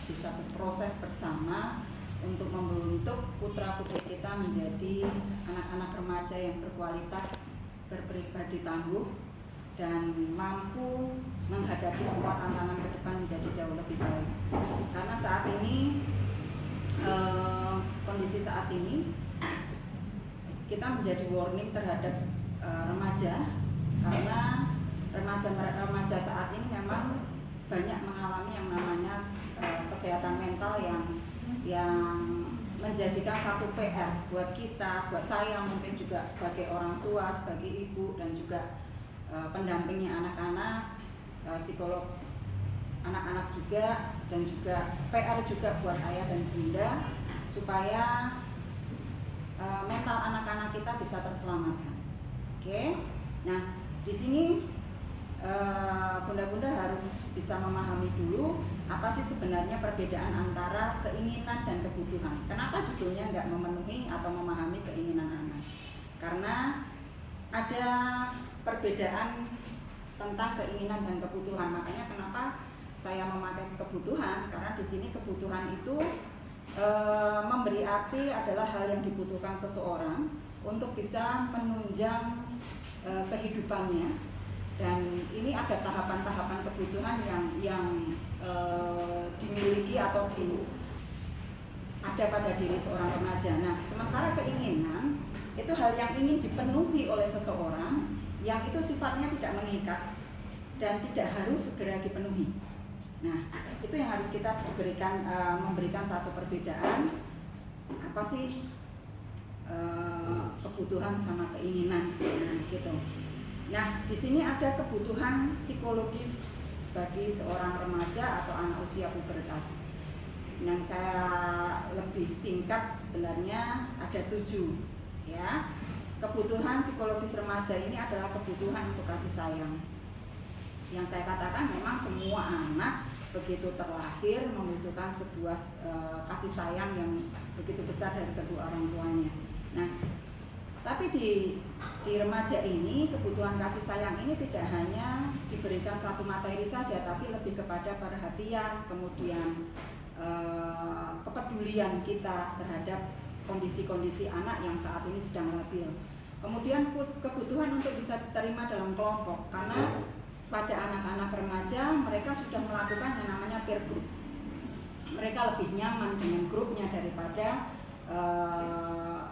di satu proses bersama untuk membentuk putra-putri kita menjadi anak-anak remaja yang berkualitas, berpribadi tangguh, dan mampu menghadapi semua tantangan ke depan menjadi jauh lebih baik. Karena saat ini, kondisi saat ini, kita menjadi warning terhadap remaja, karena remaja saat ini memang banyak mengalami yang namanya kesehatan mental yang menjadikan satu PR buat kita, buat saya mungkin juga sebagai orang tua, sebagai ibu, dan juga pendampingnya anak-anak, psikolog anak-anak juga, dan juga PR juga buat ayah dan bunda supaya mental anak-anak kita bisa terselamatkan. Oke, nah di sini bunda-bunda harus bisa memahami dulu apa sih sebenarnya perbedaan antara keinginan dan kebutuhan. Kenapa judulnya nggak memenuhi atau memahami keinginan anak? Karena ada perbedaan tentang keinginan dan kebutuhan. Makanya kenapa saya memakai kebutuhan, karena di sini kebutuhan itu memberi arti adalah hal yang dibutuhkan seseorang untuk bisa menunjang kehidupannya. Dan ini ada tahapan-tahapan kebutuhan yang dimiliki atau ada pada diri seorang remaja. Nah, sementara keinginan itu hal yang ingin dipenuhi oleh seseorang yang itu sifatnya tidak mengikat dan tidak harus segera dipenuhi. Nah, itu yang harus kita memberikan satu perbedaan. Apa sih kebutuhan sama keinginan? Nah, gitu. Nah, di sini ada kebutuhan psikologis bagi seorang remaja atau anak usia pubertas. Yang saya lebih singkat sebenarnya ada 7, ya. Kebutuhan psikologis remaja ini adalah kebutuhan untuk kasih sayang. Yang saya katakan memang semua anak begitu terlahir membutuhkan sebuah kasih sayang yang begitu besar dari kedua orang tuanya. Nah, tapi di remaja ini kebutuhan kasih sayang ini tidak hanya diberikan satu materi saja, tapi lebih kepada perhatian, kemudian kepedulian kita terhadap kondisi-kondisi anak yang saat ini sedang labil. Kemudian kebutuhan untuk bisa diterima dalam kelompok, karena pada anak-anak remaja mereka sudah melakukan yang namanya peer group. Mereka lebih nyaman dengan grupnya daripada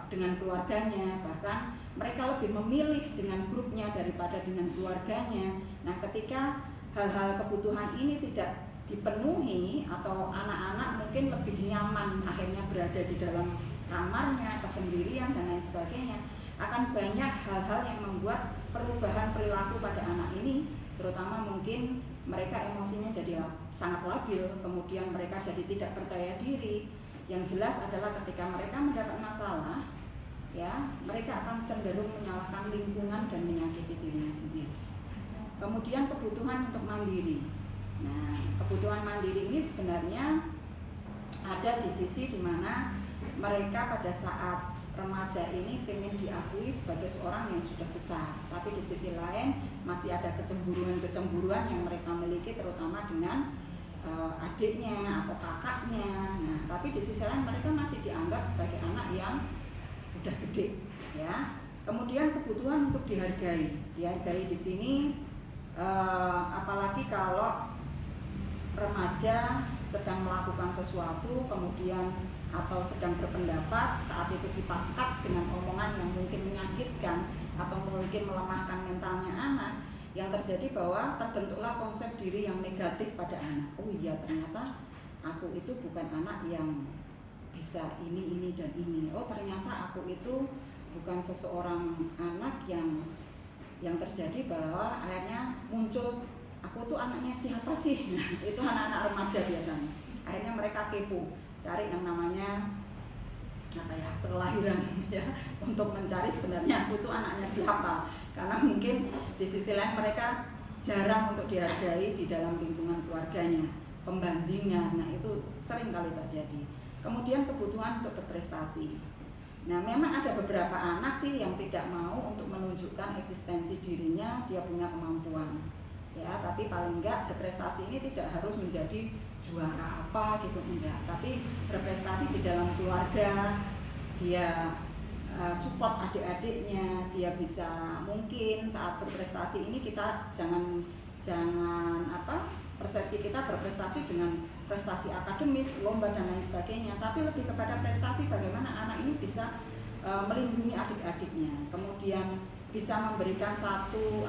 dengan keluarganya, bahkan mereka lebih memilih dengan grupnya daripada dengan keluarganya. Nah, ketika hal-hal kebutuhan ini tidak dipenuhi atau anak-anak mungkin lebih nyaman akhirnya berada di dalam kamarnya, kesendirian dan lain sebagainya, akan banyak hal-hal yang membuat perubahan perilaku pada anak ini, terutama mungkin mereka emosinya jadi sangat labil, kemudian mereka jadi tidak percaya diri. Yang jelas adalah ketika mereka mendapat masalah, ya, mereka akan cenderung menyalahkan lingkungan dan menyakiti dirinya sendiri. Kemudian kebutuhan untuk mandiri. Nah, kebutuhan mandiri ini sebenarnya ada di sisi di mana mereka pada saat remaja ini ingin diakui sebagai seorang yang sudah besar, tapi di sisi lain masih ada kecemburuan yang mereka miliki, terutama dengan adiknya atau kakaknya. Nah, tapi di sisi lain mereka masih dianggap sebagai anak yang udah gede, ya. Kemudian kebutuhan untuk dihargai di sini, apalagi kalau remaja sedang melakukan sesuatu, kemudian atau sedang berpendapat, saat itu dipakat dengan omongan yang mungkin menyakitkan atau mungkin melemahkan mentalnya anak, yang terjadi bahwa terbentuklah konsep diri yang negatif pada anak. Oh iya, ternyata aku itu bukan anak yang bisa ini dan ini. Oh, ternyata aku itu bukan seseorang anak yang terjadi bahwa akhirnya muncul, aku tuh anaknya siapa sih? Nah, itu anak-anak remaja biasanya. Akhirnya mereka kepo, cari yang namanya perlahiran, ya, untuk mencari sebenarnya aku tuh anaknya siapa. Karena mungkin di sisi lain mereka jarang untuk dihargai di dalam lingkungan keluarganya, pembandingan. Nah, itu sering kali terjadi. Kemudian kebutuhan untuk berprestasi. Nah, memang ada beberapa anak sih yang tidak mau untuk menunjukkan eksistensi dirinya, dia punya kemampuan, ya, tapi paling enggak berprestasi ini tidak harus menjadi juara apa gitu, enggak, tapi berprestasi di dalam keluarga, dia support adik-adiknya, dia bisa, mungkin saat berprestasi ini kita jangan persepsi kita berprestasi dengan prestasi akademis, lomba dan lain sebagainya, tapi lebih kepada prestasi bagaimana anak ini bisa melindungi adik-adiknya, kemudian bisa memberikan satu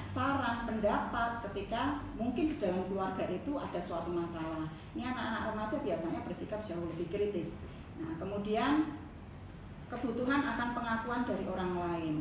saran, pendapat ketika mungkin di dalam keluarga itu ada suatu masalah. Ini anak-anak remaja biasanya bersikap jauh lebih kritis. Nah, kemudian kebutuhan akan pengakuan dari orang lain.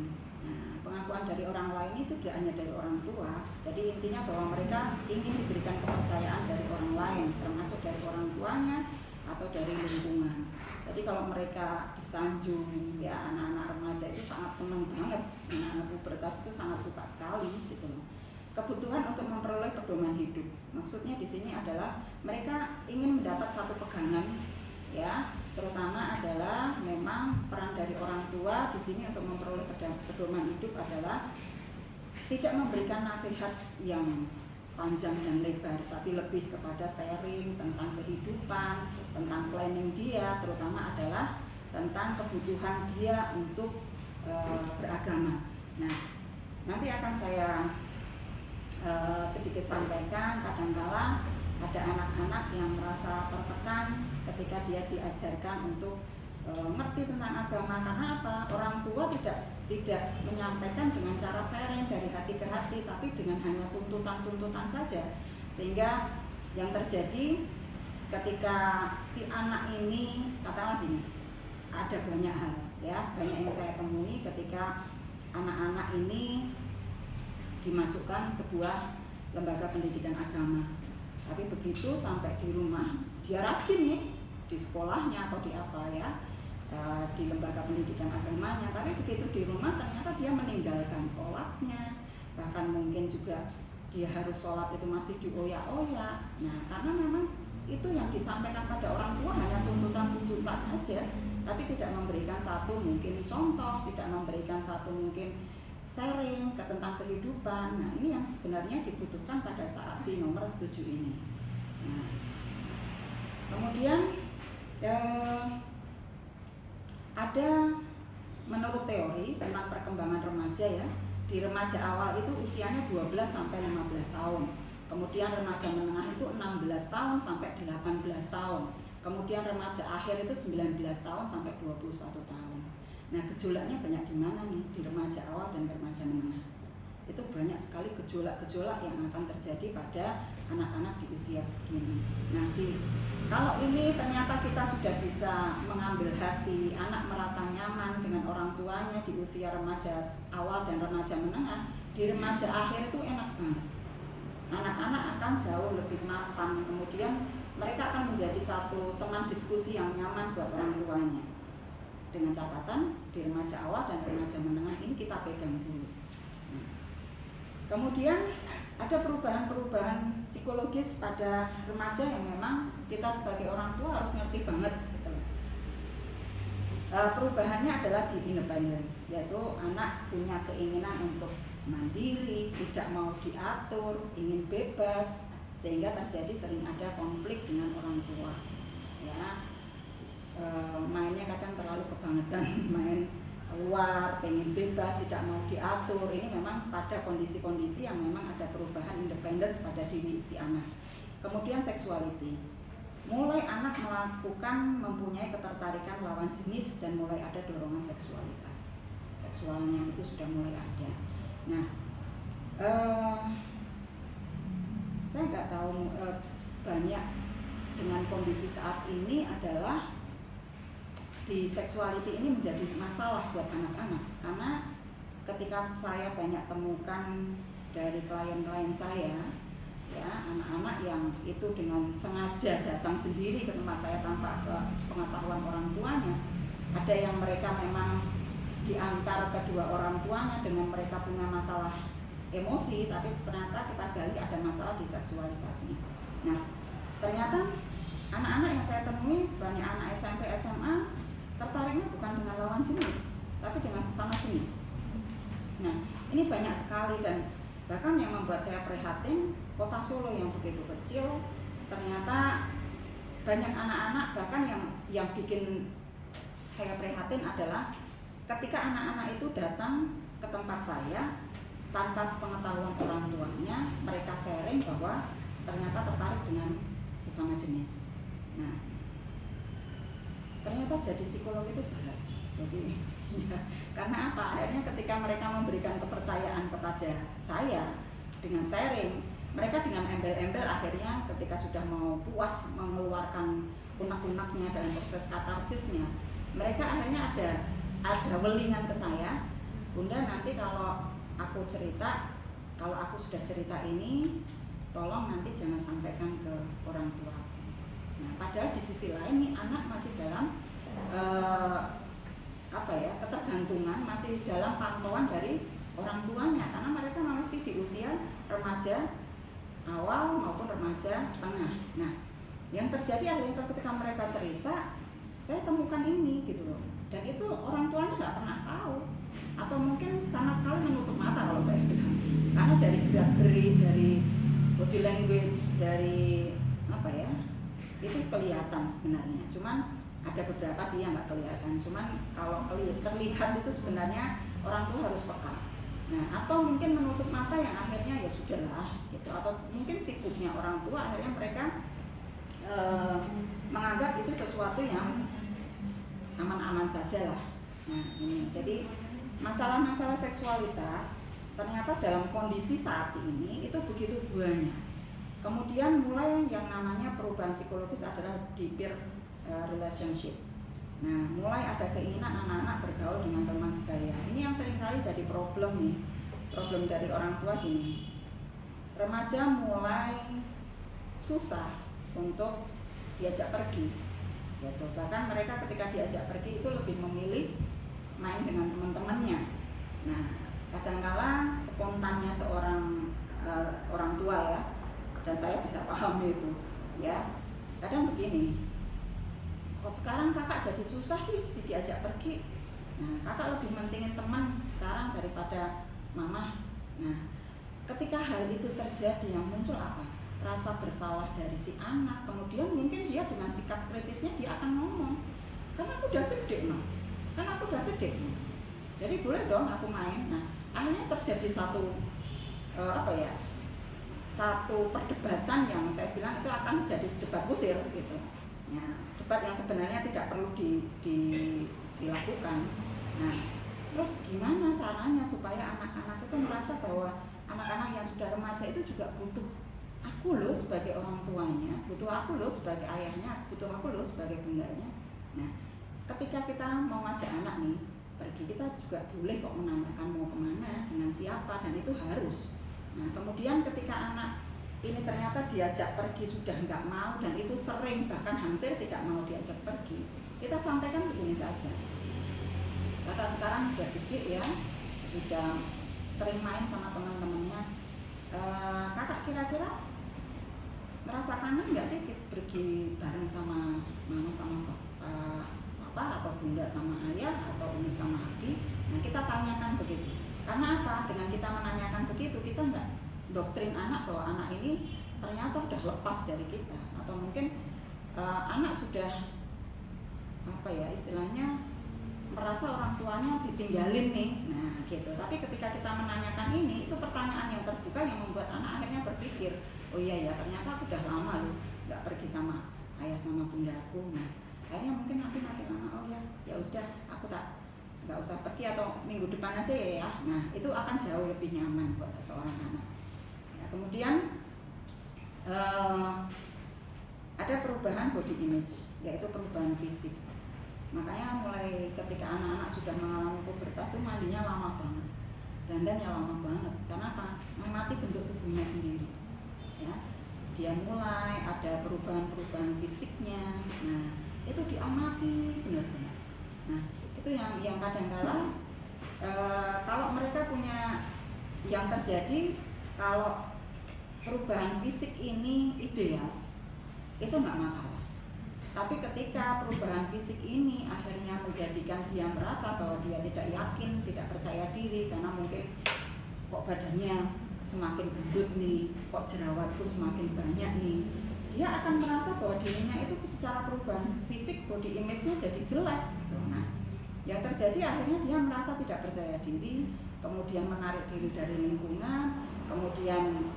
Nah, pengakuan dari orang lain itu tidak hanya dari orang tua. Jadi intinya bahwa mereka ingin diberikan kepercayaan dari orang lain, termasuk dari orang tuanya atau dari lingkungan. Jadi kalau mereka disanjung, ya anak-anak remaja itu sangat senang banget, anak-anak pubertas itu sangat suka sekali gitu loh. Kebutuhan untuk memperoleh pedoman hidup, maksudnya di sini adalah mereka ingin mendapat satu pegangan, ya, terutama adalah memang peran dari orang tua di sini untuk memperoleh pedoman hidup adalah tidak memberikan nasihat yang panjang dan lebar, tapi lebih kepada sharing tentang kehidupan, tentang planning dia, terutama adalah tentang kebutuhan dia untuk beragama. Nah, nanti akan saya sedikit sampaikan, kadangkala ada anak-anak yang merasa tertekan ketika dia diajarkan untuk ngerti tentang agama, karena apa? Orang tua tidak menyampaikan dengan cara sharing dari hati ke hati, tapi dengan hanya tuntutan-tuntutan saja, sehingga yang terjadi ketika si anak ini, katakanlah gini, ada banyak hal, ya, banyak yang saya temui ketika anak-anak ini dimasukkan sebuah lembaga pendidikan agama, tapi begitu sampai di rumah dia rajin nih di sekolahnya atau di apa, ya, di lembaga pendidikan agamanya, tapi begitu di rumah ternyata dia meninggalkan sholatnya, bahkan mungkin juga dia harus sholat itu masih dioyak-oyak. Nah, karena memang itu yang disampaikan pada orang tua hanya tuntutan-tuntutan aja, tapi tidak memberikan satu mungkin contoh, tidak memberikan satu mungkin sharing tentang kehidupan. Nah, ini yang sebenarnya dibutuhkan pada saat di nomor 7 ini. Nah, kemudian ada menurut teori tentang perkembangan remaja, ya, di remaja awal itu usianya 12 sampai 15 tahun. Kemudian remaja menengah itu 16 tahun sampai 18 tahun. Kemudian remaja akhir itu 19 tahun sampai 21 tahun. Nah, gejolaknya banyak di mana nih? Di remaja awal dan remaja menengah. Itu banyak sekali gejolak-gejolak yang akan terjadi pada anak-anak di usia segini. Nah, kalau ini ternyata kita sudah bisa mengambil hati, anak merasa nyaman dengan orang tuanya di usia remaja awal dan remaja menengah, di remaja akhir itu enak banget. Anak-anak akan jauh lebih mapan, kemudian mereka akan menjadi satu teman diskusi yang nyaman buat orang tuanya. Dengan catatan di remaja awal dan remaja menengah ini kita pegang dulu. Kemudian ada perubahan-perubahan psikologis pada remaja yang memang kita sebagai orang tua harus ngerti banget gitu. Perubahannya adalah di independence, yaitu anak punya keinginan untuk mandiri, tidak mau diatur, ingin bebas, sehingga terjadi sering ada konflik dengan orang tua, ya. Mainnya kadang terlalu kebangetan, main keluar, pengen bebas, tidak mau diatur. Ini memang pada kondisi-kondisi yang memang ada perubahan independence pada diri si anak. Kemudian sexuality, mulai anak mempunyai ketertarikan lawan jenis dan mulai ada dorongan seksualnya itu sudah mulai ada. Nah, saya nggak tahu banyak dengan kondisi saat ini adalah di seksuality ini menjadi masalah buat anak-anak, karena ketika saya banyak temukan dari klien-klien saya, ya, anak-anak yang itu dengan sengaja datang sendiri ke tempat saya tanpa pengetahuan orang tuanya, ada yang mereka memang diantar kedua orang tuanya dengan mereka punya masalah emosi, tapi ternyata kita gali ada masalah di seksualitasnya. Nah, ternyata anak-anak yang saya temui, banyak anak SMP, SMA, tertariknya bukan dengan lawan jenis, tapi dengan sesama jenis. Nah, ini banyak sekali, dan bahkan yang membuat saya prihatin, kota Solo yang begitu kecil, ternyata banyak anak-anak, bahkan yang bikin saya prihatin adalah ketika anak-anak itu datang ke tempat saya tanpa sepengetahuan orang tuanya, mereka sharing bahwa ternyata tertarik dengan sesama jenis. Nah, ternyata jadi psikolog itu berat. Jadi ya, karena apa? Akhirnya ketika mereka memberikan kepercayaan kepada saya dengan sharing, mereka dengan embel-embel akhirnya ketika sudah mau puas mengeluarkan unek-uneknya dalam proses katarsisnya, mereka akhirnya ada welingan ke saya, Bunda, nanti kalau aku cerita, kalau aku sudah cerita ini, tolong nanti jangan sampaikan ke orang tua. Nah, padahal di sisi lain nih anak masih dalam ketergantungan, masih dalam pantauan dari orang tuanya, karena mereka masih di usia remaja awal maupun remaja tengah. Nah, yang terjadi akhirnya ketika mereka cerita, saya temukan ini gitu loh, dan itu orang tuanya nggak pernah tahu, atau mungkin sama sekali menutup mata kalau saya bilang, karena dari gerak-gerik, dari body language, dari itu kelihatan sebenarnya. Cuman ada beberapa sih yang nggak kelihatan, cuman kalau terlihat itu sebenarnya orang tua harus peka. Nah, atau mungkin menutup mata yang akhirnya ya sudahlah gitu, atau mungkin sikapnya orang tua akhirnya mereka menganggap itu sesuatu yang aman-aman saja lah. Nah, ini jadi masalah-masalah seksualitas ternyata dalam kondisi saat ini itu begitu banyak. Kemudian mulai yang namanya perubahan psikologis adalah di peer relationship. Nah, mulai ada keinginan anak-anak bergaul dengan teman sebaya. Ini yang seringkali jadi problem nih. Problem dari orang tua gini. Remaja mulai susah untuk diajak pergi. Gitu. Bahkan mereka ketika diajak pergi itu lebih memilih main dengan teman-temannya. Nah, kadang-kala spontannya seorang orang tua ya, dan saya bisa paham itu ya, kadang begini, kok sekarang kakak jadi susah sih diajak pergi. Nah, kakak lebih mentingin teman sekarang daripada mama. Nah, ketika hal itu terjadi, yang muncul apa? Rasa bersalah dari si anak. Kemudian mungkin dia dengan sikap kritisnya dia akan ngomong, kan aku udah gede no, kan aku udah gede no, jadi boleh dong aku main. Nah, akhirnya terjadi satu satu perdebatan yang saya bilang itu akan jadi debat kusir gitu. Ya, debat yang sebenarnya tidak perlu dilakukan. Nah, terus gimana caranya supaya anak-anak itu merasa bahwa anak-anak yang sudah remaja itu juga butuh aku loh sebagai orang tuanya, butuh aku loh sebagai ayahnya, butuh aku loh sebagai bundanya. Nah, ketika kita mau ngajak anak nih pergi, kita juga boleh kok menanyakan mau kemana, dengan siapa, dan itu harus. Nah, kemudian ketika anak ini ternyata diajak pergi sudah nggak mau, dan itu sering bahkan hampir tidak mau diajak pergi, kita sampaikan begini saja, kakak sekarang sudah gede ya, sudah sering main sama teman-temannya, kakak kira-kira merasa kangen nggak sih pergi bareng sama mama sama papa, atau bunda sama ayah, atau umi sama aki? Nah, kita tanyakan begitu. Karena apa? Dengan kita menanyakan begitu, kita nggak doktrin anak bahwa anak ini ternyata udah lepas dari kita, atau mungkin anak sudah istilahnya merasa orang tuanya ditinggalin nih. Nah, gitu. Tapi ketika kita menanyakan ini, itu pertanyaan yang terbuka yang membuat anak akhirnya berpikir, oh iya ya, ternyata aku udah lama loh nggak pergi sama ayah sama bundaku. Nah, akhirnya mungkin nanti makin lama, oh ya udah aku nggak usah pergi, atau minggu depan aja ya. Nah, itu akan jauh lebih nyaman buat seorang anak. Ya, kemudian ada perubahan body image, yaitu perubahan fisik. Makanya mulai ketika anak-anak sudah mengalami pubertas itu mandinya lama banget, dandannya lama banget. Karena apa? Mengamati bentuk tubuhnya sendiri. Ya, dia mulai ada perubahan-perubahan fisiknya. Nah, itu diamati benar-benar. Nah, itu yang kadang-kala kalau mereka punya yang terjadi, kalau perubahan fisik ini ideal, itu nggak masalah. Tapi ketika perubahan fisik ini akhirnya menjadikan dia merasa bahwa dia tidak yakin, tidak percaya diri, karena mungkin kok badannya semakin gendut nih, kok jerawatku semakin banyak nih, dia akan merasa bahwa dirinya itu secara perubahan fisik, body image-nya jadi jelek gitu. Nah, yang terjadi akhirnya dia merasa tidak percaya diri, kemudian menarik diri dari lingkungan, kemudian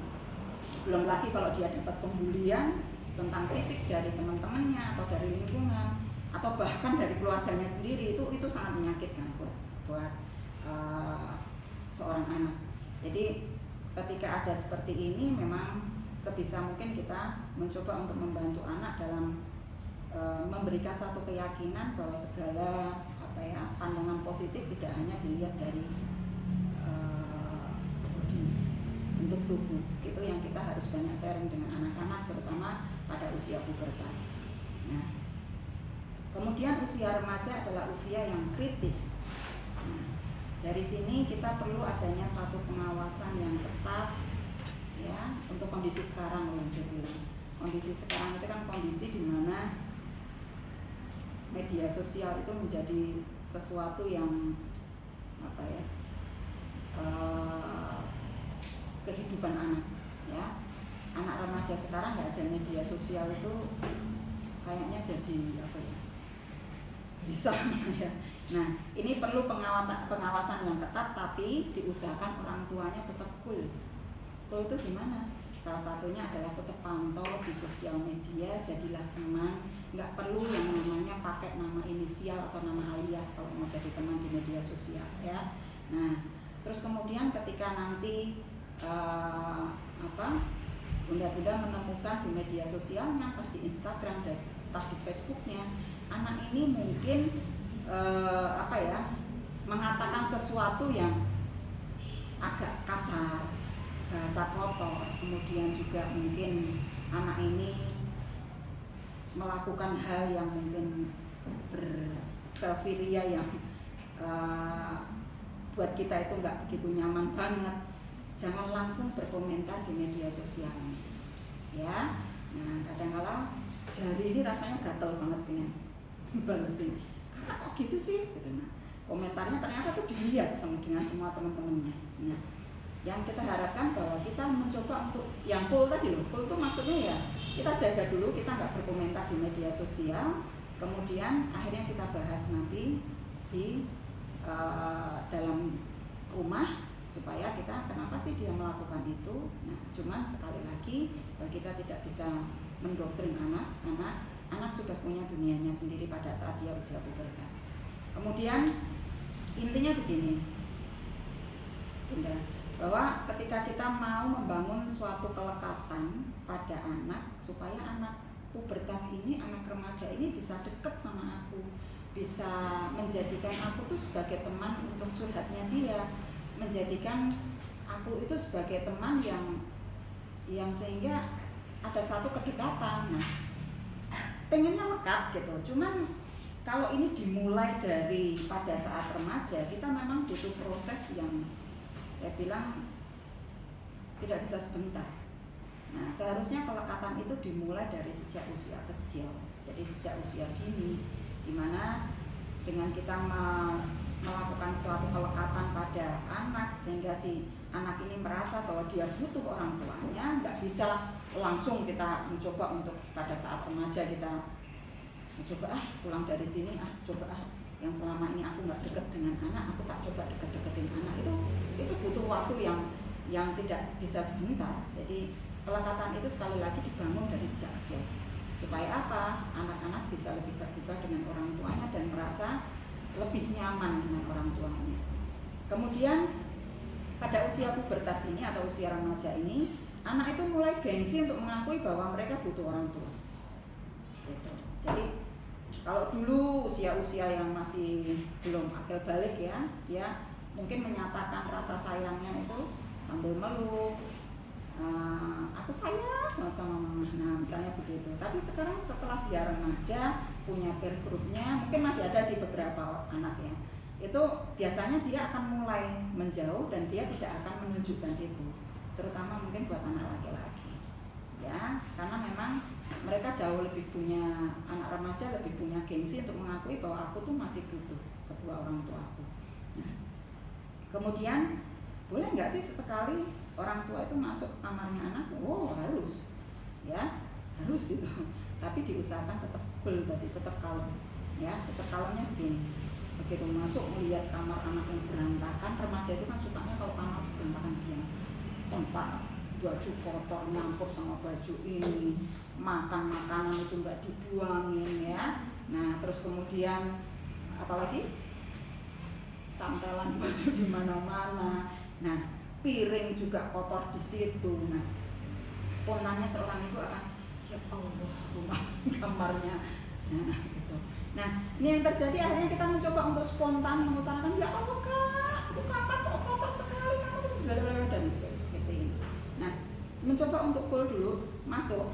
belum lagi kalau dia dapat pembulian tentang fisik dari teman-temannya atau dari lingkungan atau bahkan dari keluarganya sendiri, itu sangat menyakitkan buat seorang anak. Jadi ketika ada seperti ini, memang sebisa mungkin kita mencoba untuk membantu anak dalam memberikan satu keyakinan bahwa segala pandangan positif tidak hanya dilihat dari bentuk tubuh. Itu yang kita harus banyak sharing dengan anak-anak, terutama pada usia pubertas. Nah, kemudian usia remaja adalah usia yang kritis. Nah, dari sini kita perlu adanya satu pengawasan yang ketat, ya, untuk kondisi sekarang. Saya bilang kondisi sekarang itu kan kondisi di mana media sosial itu menjadi sesuatu yang kehidupan anak, ya. Anak remaja sekarang nggak ada media sosial itu kayaknya jadi bisa ya. Nah, ini perlu pengawasan yang ketat, tapi diusahakan orang tuanya tetap cool. Cool itu gimana? Salah satunya adalah tetap pantau di sosial media, jadilah teman. Nggak perlu yang namanya pakai nama inisial atau nama alias kalau mau jadi teman di media sosial, ya. Nah, terus kemudian ketika nanti bunda-bunda menemukan di media sosialnya, entah di Instagram, entah di Facebooknya, anak ini mungkin mengatakan sesuatu yang agak kasar, bahasa kotor, kemudian juga mungkin anak ini melakukan hal yang mungkin berselfie yang buat kita itu nggak begitu nyaman banget. Jangan langsung berkomentar di media sosial, ya. Nah, kadang-kala jari ini rasanya gatel banget pengen balesin. Kok gitu sih? Gitu. Nah, komentarnya ternyata tuh dilihat dengan semua teman-temannya. Nah, yang kita harapkan bahwa kita mencoba untuk yang cool tadi loh. Cool itu maksudnya ya kita jaga dulu, kita nggak berkomentar di media sosial. Kemudian akhirnya kita bahas nanti di dalam rumah, supaya kita kenapa sih dia melakukan itu. Nah, cuman sekali lagi bahwa kita tidak bisa mendoktrin anak sudah punya dunianya sendiri pada saat dia usia pubertas. Kemudian intinya begini, Bunda, bahwa ketika kita mau membangun suatu kelekatan pada anak supaya anak pubertas ini, anak remaja ini bisa dekat sama aku, bisa menjadikan aku tuh sebagai teman untuk curhatnya dia, menjadikan aku itu sebagai teman yang sehingga ada satu kedekatan. Nah, pengennya lekat gitu. Cuman kalau ini dimulai dari pada saat remaja, kita memang butuh proses yang saya bilang tidak bisa sebentar. Nah, seharusnya kelekatan itu dimulai dari sejak usia kecil. Jadi sejak usia dini, di mana dengan kita melakukan suatu kelekatan pada anak sehingga si anak ini merasa bahwa dia butuh orang tuanya, nggak bisa langsung kita mencoba untuk pada saat remaja kita mencoba pulang dari sini coba yang selama ini aku nggak dekat dengan anak, aku tak coba deketin anak. Itu butuh waktu yang tidak bisa sebentar. Jadi kelekatan itu sekali lagi dibangun dari sejak kecil supaya apa? Anak-anak bisa lebih terbuka dengan orang tuanya dan merasa lebih nyaman dengan orang tuanya. Kemudian pada usia pubertas ini atau usia remaja ini, anak itu mulai gengsi untuk mengakui bahwa mereka butuh orang tua. Gitu. Jadi kalau dulu usia-usia yang masih belum akil balik ya, dia mungkin menyatakan rasa sayangnya itu sambil meluk, aku sayang banget sama mama. Nah, misalnya begitu. Tapi sekarang setelah dia remaja, punya peer group-nya, mungkin masih ada sih beberapa anak ya. Itu biasanya dia akan mulai menjauh dan dia tidak akan menunjukkan itu. Terutama mungkin buat anak laki-laki. Ya, karena memang mereka jauh lebih punya, anak remaja lebih punya gengsi untuk mengakui bahwa aku tuh masih butuh kedua orang tua aku. Nah, kemudian boleh nggak sih sesekali orang tua itu masuk kamarnya anak, harus, ya harus itu. Tapi diusahakan tetap cool, berarti tetap kalem, ya tetap kalemnya begini. Begitu masuk melihat kamar anak yang berantakan, remaja itu kan sukanya kalau kamar berantakan dia, tempat baju kotor nyampur sama baju ini, makan makanan itu nggak dibuangin ya. Nah terus kemudian apalagi campelan baju di mana-mana. Nah piring juga kotor di situ. Nah spontannya seorang ibu akan ya Allah rumah kamarnya. Nah gitu. Nah ini yang terjadi, akhirnya kita mencoba untuk spontan mengutarakan, ya Allah kak, itu kamar kok kotor sekali, kamu tuh dan seperti ini. Nah mencoba untuk cool dulu, masuk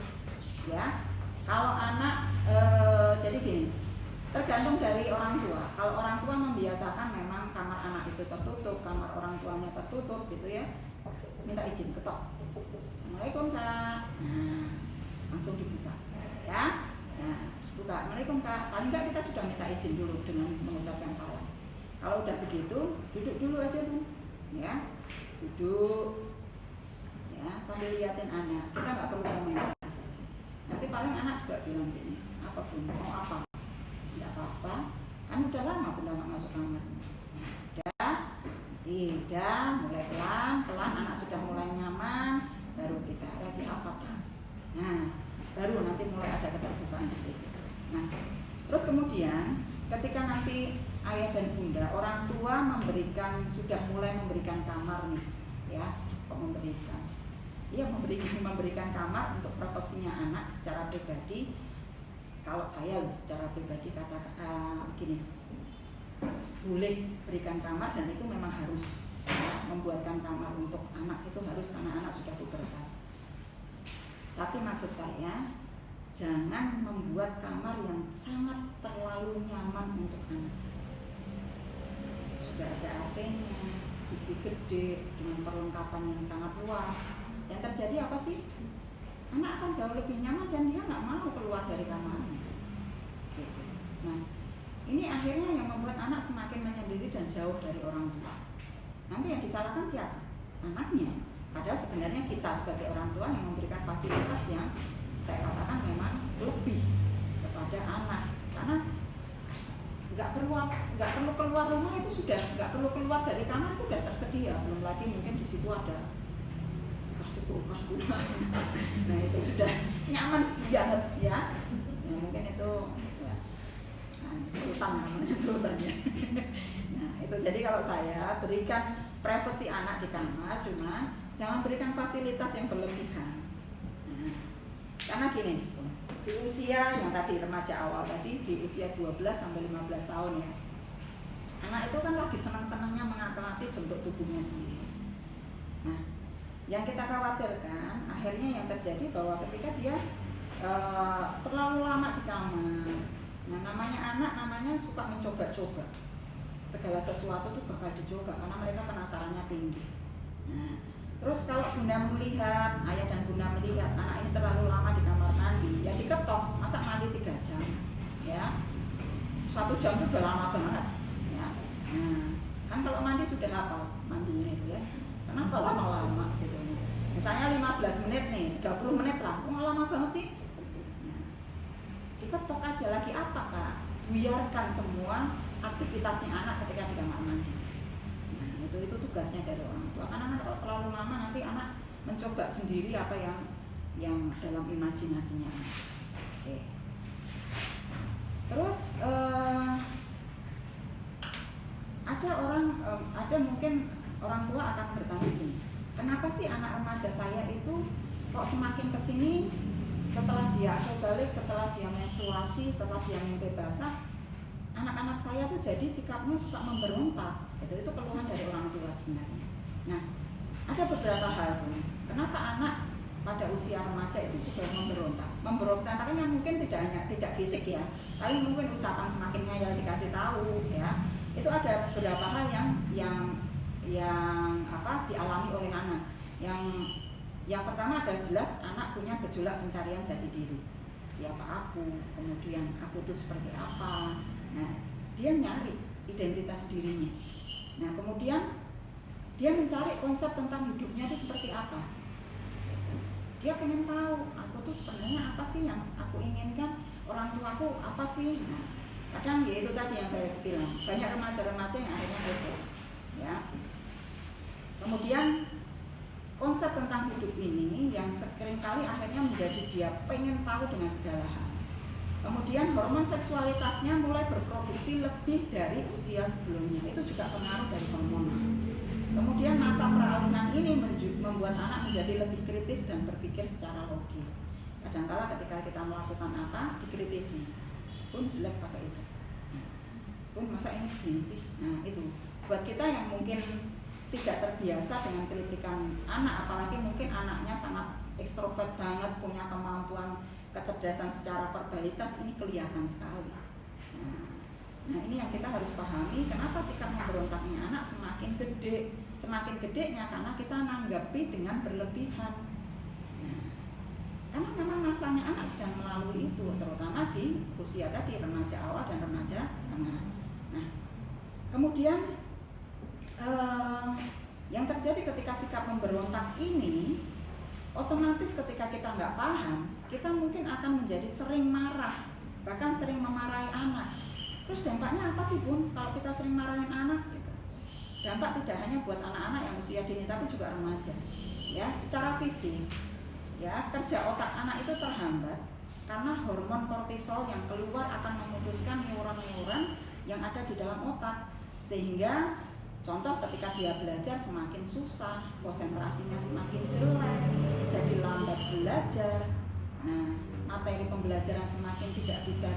ya. Kalau anak jadi gini, tergantung dari orang tua. Kalau orang tua membiasakan memang kamar anak itu tertutup, kamar orang tuanya tertutup gitu ya, minta izin, ketok, Assalamualaikum kak, nah langsung dibuka ya. Nah buka, Assalamualaikum kak, paling nggak kita sudah minta izin dulu dengan mengucapkan salam. Kalau udah begitu, duduk dulu aja bu, ya duduk ya, sambil liatin anak, kita nggak perlu komentar. Nanti paling anak juga bilang gini, apapun, mau apa? Nggak apa-apa, kan udah lama bunda nggak masuk kamar. Tidak, mulai pelan-pelan anak sudah mulai nyaman, baru kita lagi apa kan? Nah, baru nanti mulai ada keterbukaan di situ. Nah, terus kemudian ketika nanti ayah dan bunda, orang tua sudah mulai memberikan kamar nih, ya, kok memberikan? Iya memberikan kamar untuk privasinya anak secara pribadi. Kalau saya secara pribadi begini, boleh berikan kamar dan itu memang harus ya, membuatkan kamar untuk anak itu harus, karena anak sudah pubertas. Tapi maksud saya jangan membuat kamar yang sangat terlalu nyaman untuk anak. Sudah ada AC-nya, TV gede dengan perlengkapan yang sangat luas. Yang terjadi apa sih? Anak akan jauh lebih nyaman dan dia nggak mau keluar dari kamarnya. Gitu. Nah, ini akhirnya yang membuat anak semakin menyendiri dan jauh dari orang tua. Nanti yang disalahkan siapa? Anaknya. Padahal sebenarnya kita sebagai orang tua yang memberikan fasilitas yang saya katakan memang lebih kepada anak. Karena nggak perlu keluar rumah, itu sudah nggak perlu keluar dari kamar, itu sudah tersedia. Belum lagi mungkin di situ ada kulkas guna. Nah itu sudah nyaman banget ya. Mungkin itu ya, sultan namanya sultannya. Nah itu jadi kalau saya berikan privasi anak di kamar, cuma jangan berikan fasilitas yang berlebihan. Nah, karena gini, di usia yang tadi remaja awal tadi, di usia 12 sampai 15 tahun ya, anak itu kan lagi senang-senangnya mengamati bentuk tubuhnya sendiri. Nah yang kita khawatirkan akhirnya yang terjadi bahwa ketika dia terlalu lama di kamar, nah namanya anak namanya suka mencoba-coba, segala sesuatu tuh bakal dicoba karena mereka penasarannya tinggi. Nah terus kalau bunda melihat, ayah dan bunda melihat anak ini terlalu lama di kamar mandi, ya diketok, masa mandi 3 jam ya, 1 jam itu udah lama banget ya. Nah kan kalau mandi sudah apa mandinya itu ya, kenapa lama-lama gitu. Misalnya 15 menit nih, 30 menit lah, lama banget sih. Nah, diketok aja lagi apa kak? Biarkan semua aktivitasnya anak ketika di kamar mandi. Nah itu tugasnya dari orang tua. Karena anak kalau terlalu lama nanti anak mencoba sendiri apa yang dalam imajinasinya. Oke. Terus ada mungkin orang tua akan bertanya gini, kenapa sih anak remaja saya itu kok semakin kesini setelah dia akil balik, setelah dia menstruasi, setelah dia mimpi basah, anak-anak saya tuh jadi sikapnya suka memberontak. Itu keluhan dari orang tua sebenarnya. Nah, ada beberapa hal pun. Kenapa anak pada usia remaja itu sudah memberontak? Memberontaknya mungkin tidak fisik ya, tapi mungkin ucapan semakin ngeyel dikasih tahu ya. Itu ada beberapa hal yang dialami oleh anak. Yang pertama adalah jelas anak punya gejolak pencarian jati diri. Siapa aku? Kemudian aku itu seperti apa? Nah, dia nyari identitas dirinya. Nah, kemudian Dia mencari konsep tentang hidupnya itu seperti apa. Dia pengen tahu, aku tuh sebenarnya apa sih yang aku inginkan, orang tuaku apa sih. Nah, kadang ya itu tadi yang saya bilang, banyak remaja-remaja yang akhirnya kepo, ya. Kemudian konsep tentang hidup ini yang seringkali akhirnya menjadi dia pengen tahu dengan segala hal. Kemudian hormon seksualitasnya mulai berproduksi lebih dari usia sebelumnya, itu juga pengaruh dari hormon. Kemudian masa peralihan ini membuat anak menjadi lebih kritis dan berpikir secara logis. Kadang-kala ketika kita melakukan apa, dikritisi, pun jelek pakai itu, pun masa ini begini sih. Nah itu buat kita yang mungkin tidak terbiasa dengan kritikan anak, apalagi mungkin anaknya sangat ekstrovert banget, punya kemampuan kecerdasan secara verbalitas, ini kelihatan sekali. Nah ini yang kita harus pahami, kenapa sikap memberontaknya anak semakin gede. Semakin gedenya karena kita nanggapi dengan berlebihan. Nah, karena memang masanya anak sedang melalui itu, terutama di usia tadi, remaja awal dan remaja tengah. Nah, kemudian yang terjadi ketika sikap memberontak ini, otomatis ketika kita nggak paham, kita mungkin akan menjadi sering marah, bahkan sering memarahi anak. Terus dampaknya apa sih Bun kalau kita sering marahin anak gitu? Dampak tidak hanya buat anak-anak yang usia dini tapi juga remaja. Ya, secara fisik, ya kerja otak anak itu terhambat karena hormon kortisol yang keluar akan memutuskan neuron-neuron yang ada di dalam otak, sehingga contoh ketika dia belajar semakin susah, konsentrasinya semakin jelek, jadi lambat belajar. Nah, materi pembelajaran semakin tidak bisa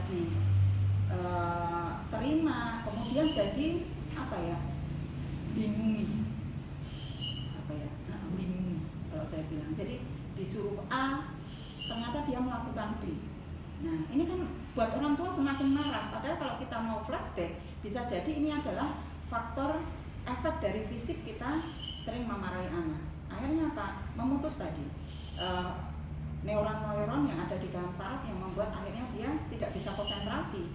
diterima, kemudian jadi apa ya? Bingung. Bingung kalau saya bilang. Jadi disuruh A, ternyata dia melakukan B. Nah, ini kan buat orang tua semakin marah. Padahal kalau kita mau flashback, bisa jadi ini adalah faktor efek dari fisik kita sering memarahi anak. Akhirnya apa? Memutus tadi neuron-neuron yang ada di dalam saraf yang membuat akhirnya dia tidak bisa konsentrasi.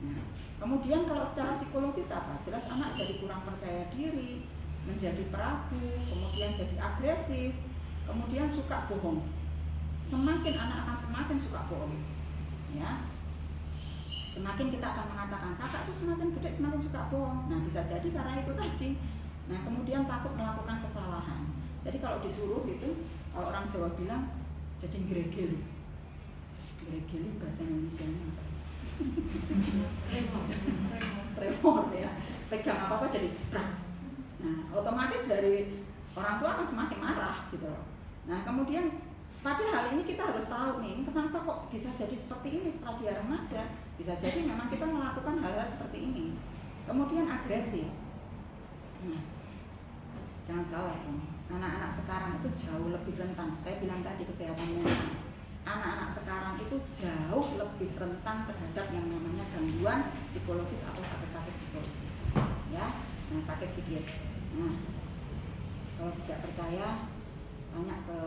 Nah, kemudian kalau secara psikologis apa? Jelas anak jadi kurang percaya diri, menjadi peragu, kemudian jadi agresif, kemudian suka bohong. Semakin anak akan semakin suka bohong, ya. Semakin kita akan mengatakan kakak itu semakin gede semakin suka bohong. Nah bisa jadi karena itu tadi. Nah kemudian takut melakukan kesalahan. Jadi kalau disuruh gitu, kalau orang Jawa bilang jadi gregeli. Gregeli bahasa Indonesia-nya apa? Tremor ya. Pegang apa-apa jadi brak. Nah otomatis dari orang tua akan semakin marah gitu loh. Nah kemudian padahal ini kita harus tahu nih, kenapa kok bisa jadi seperti ini setelah dia remaja. Bisa jadi memang kita melakukan hal-hal seperti ini. Kemudian agresif. Nah, jangan salah, anak-anak sekarang itu jauh lebih rentan. Saya bilang tadi kesehatan mental. Anak-anak sekarang itu jauh lebih rentan terhadap yang namanya gangguan psikologis atau sakit-sakit psikologis. Ya, nah sakit psikis. Nah, kalau tidak percaya, tanya ke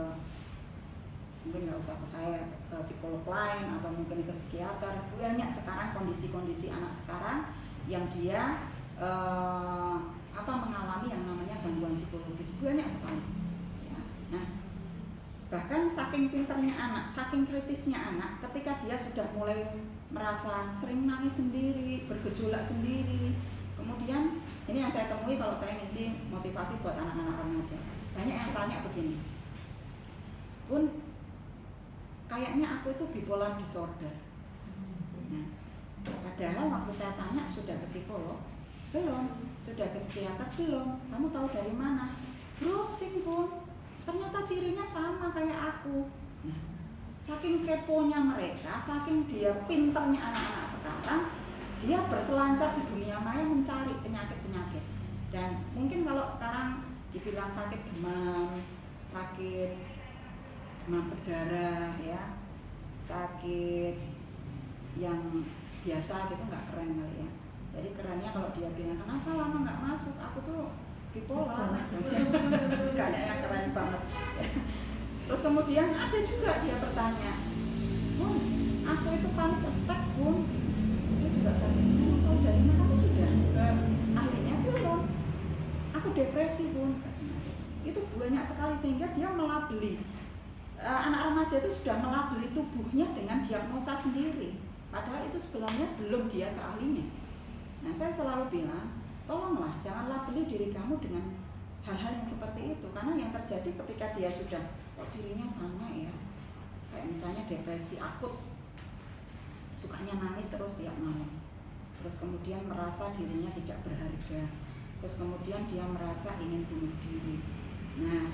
mungkin nggak usah ke saya, ke psikolog lain atau mungkin ke psikiater. Banyak sekarang kondisi-kondisi anak sekarang yang dia mengalami yang namanya gangguan psikologis, banyak sekali. Ya. Nah, bahkan saking pinternya anak, saking kritisnya anak, ketika dia sudah mulai merasa sering nangis sendiri, bergejolak sendiri. Kemudian ini yang saya temui kalau saya ngisi motivasi buat anak-anak remaja. Banyak yang tanya begini, Bun, kayaknya aku itu bipolar disorder. Nah, padahal waktu saya tanya sudah ke psikolog? Belum. Sudah ke psikiater? Belum. Kamu tahu dari mana? Browsing Bun. Ternyata cirinya sama kayak aku. Nah, saking keponya mereka, saking dia pinternya anak-anak sekarang, dia berselancar di dunia maya mencari penyakit-penyakit. Dan mungkin kalau sekarang dibilang sakit demam, sakit demam berdarah ya, sakit yang biasa gitu nggak keren kali ya. Jadi kerennya kalau dia bilang kenapa lama nggak masuk, aku tuh bipolar. Kayaknya keren banget. Terus kemudian ada juga dia bertanya, Bun, aku itu panic attack Bun. Saya juga kagetnya, tahu dari mana? Kamu sudah ke ahlinya belum? Aku depresi Bun. itu banyak sekali, sehingga dia melabeli, anak remaja itu sudah melabeli tubuhnya dengan diagnosa sendiri, padahal itu sebenarnya belum dia keahlinya. Nah, saya selalu bilang, tolonglah jangan labeli diri kamu dengan hal-hal yang seperti itu, karena yang terjadi ketika dia sudah kok cirinya sama ya, kayak misalnya depresi akut, sukanya nangis terus tiap malam, terus kemudian merasa dirinya tidak berharga, terus kemudian dia merasa ingin bunuh diri. Nah,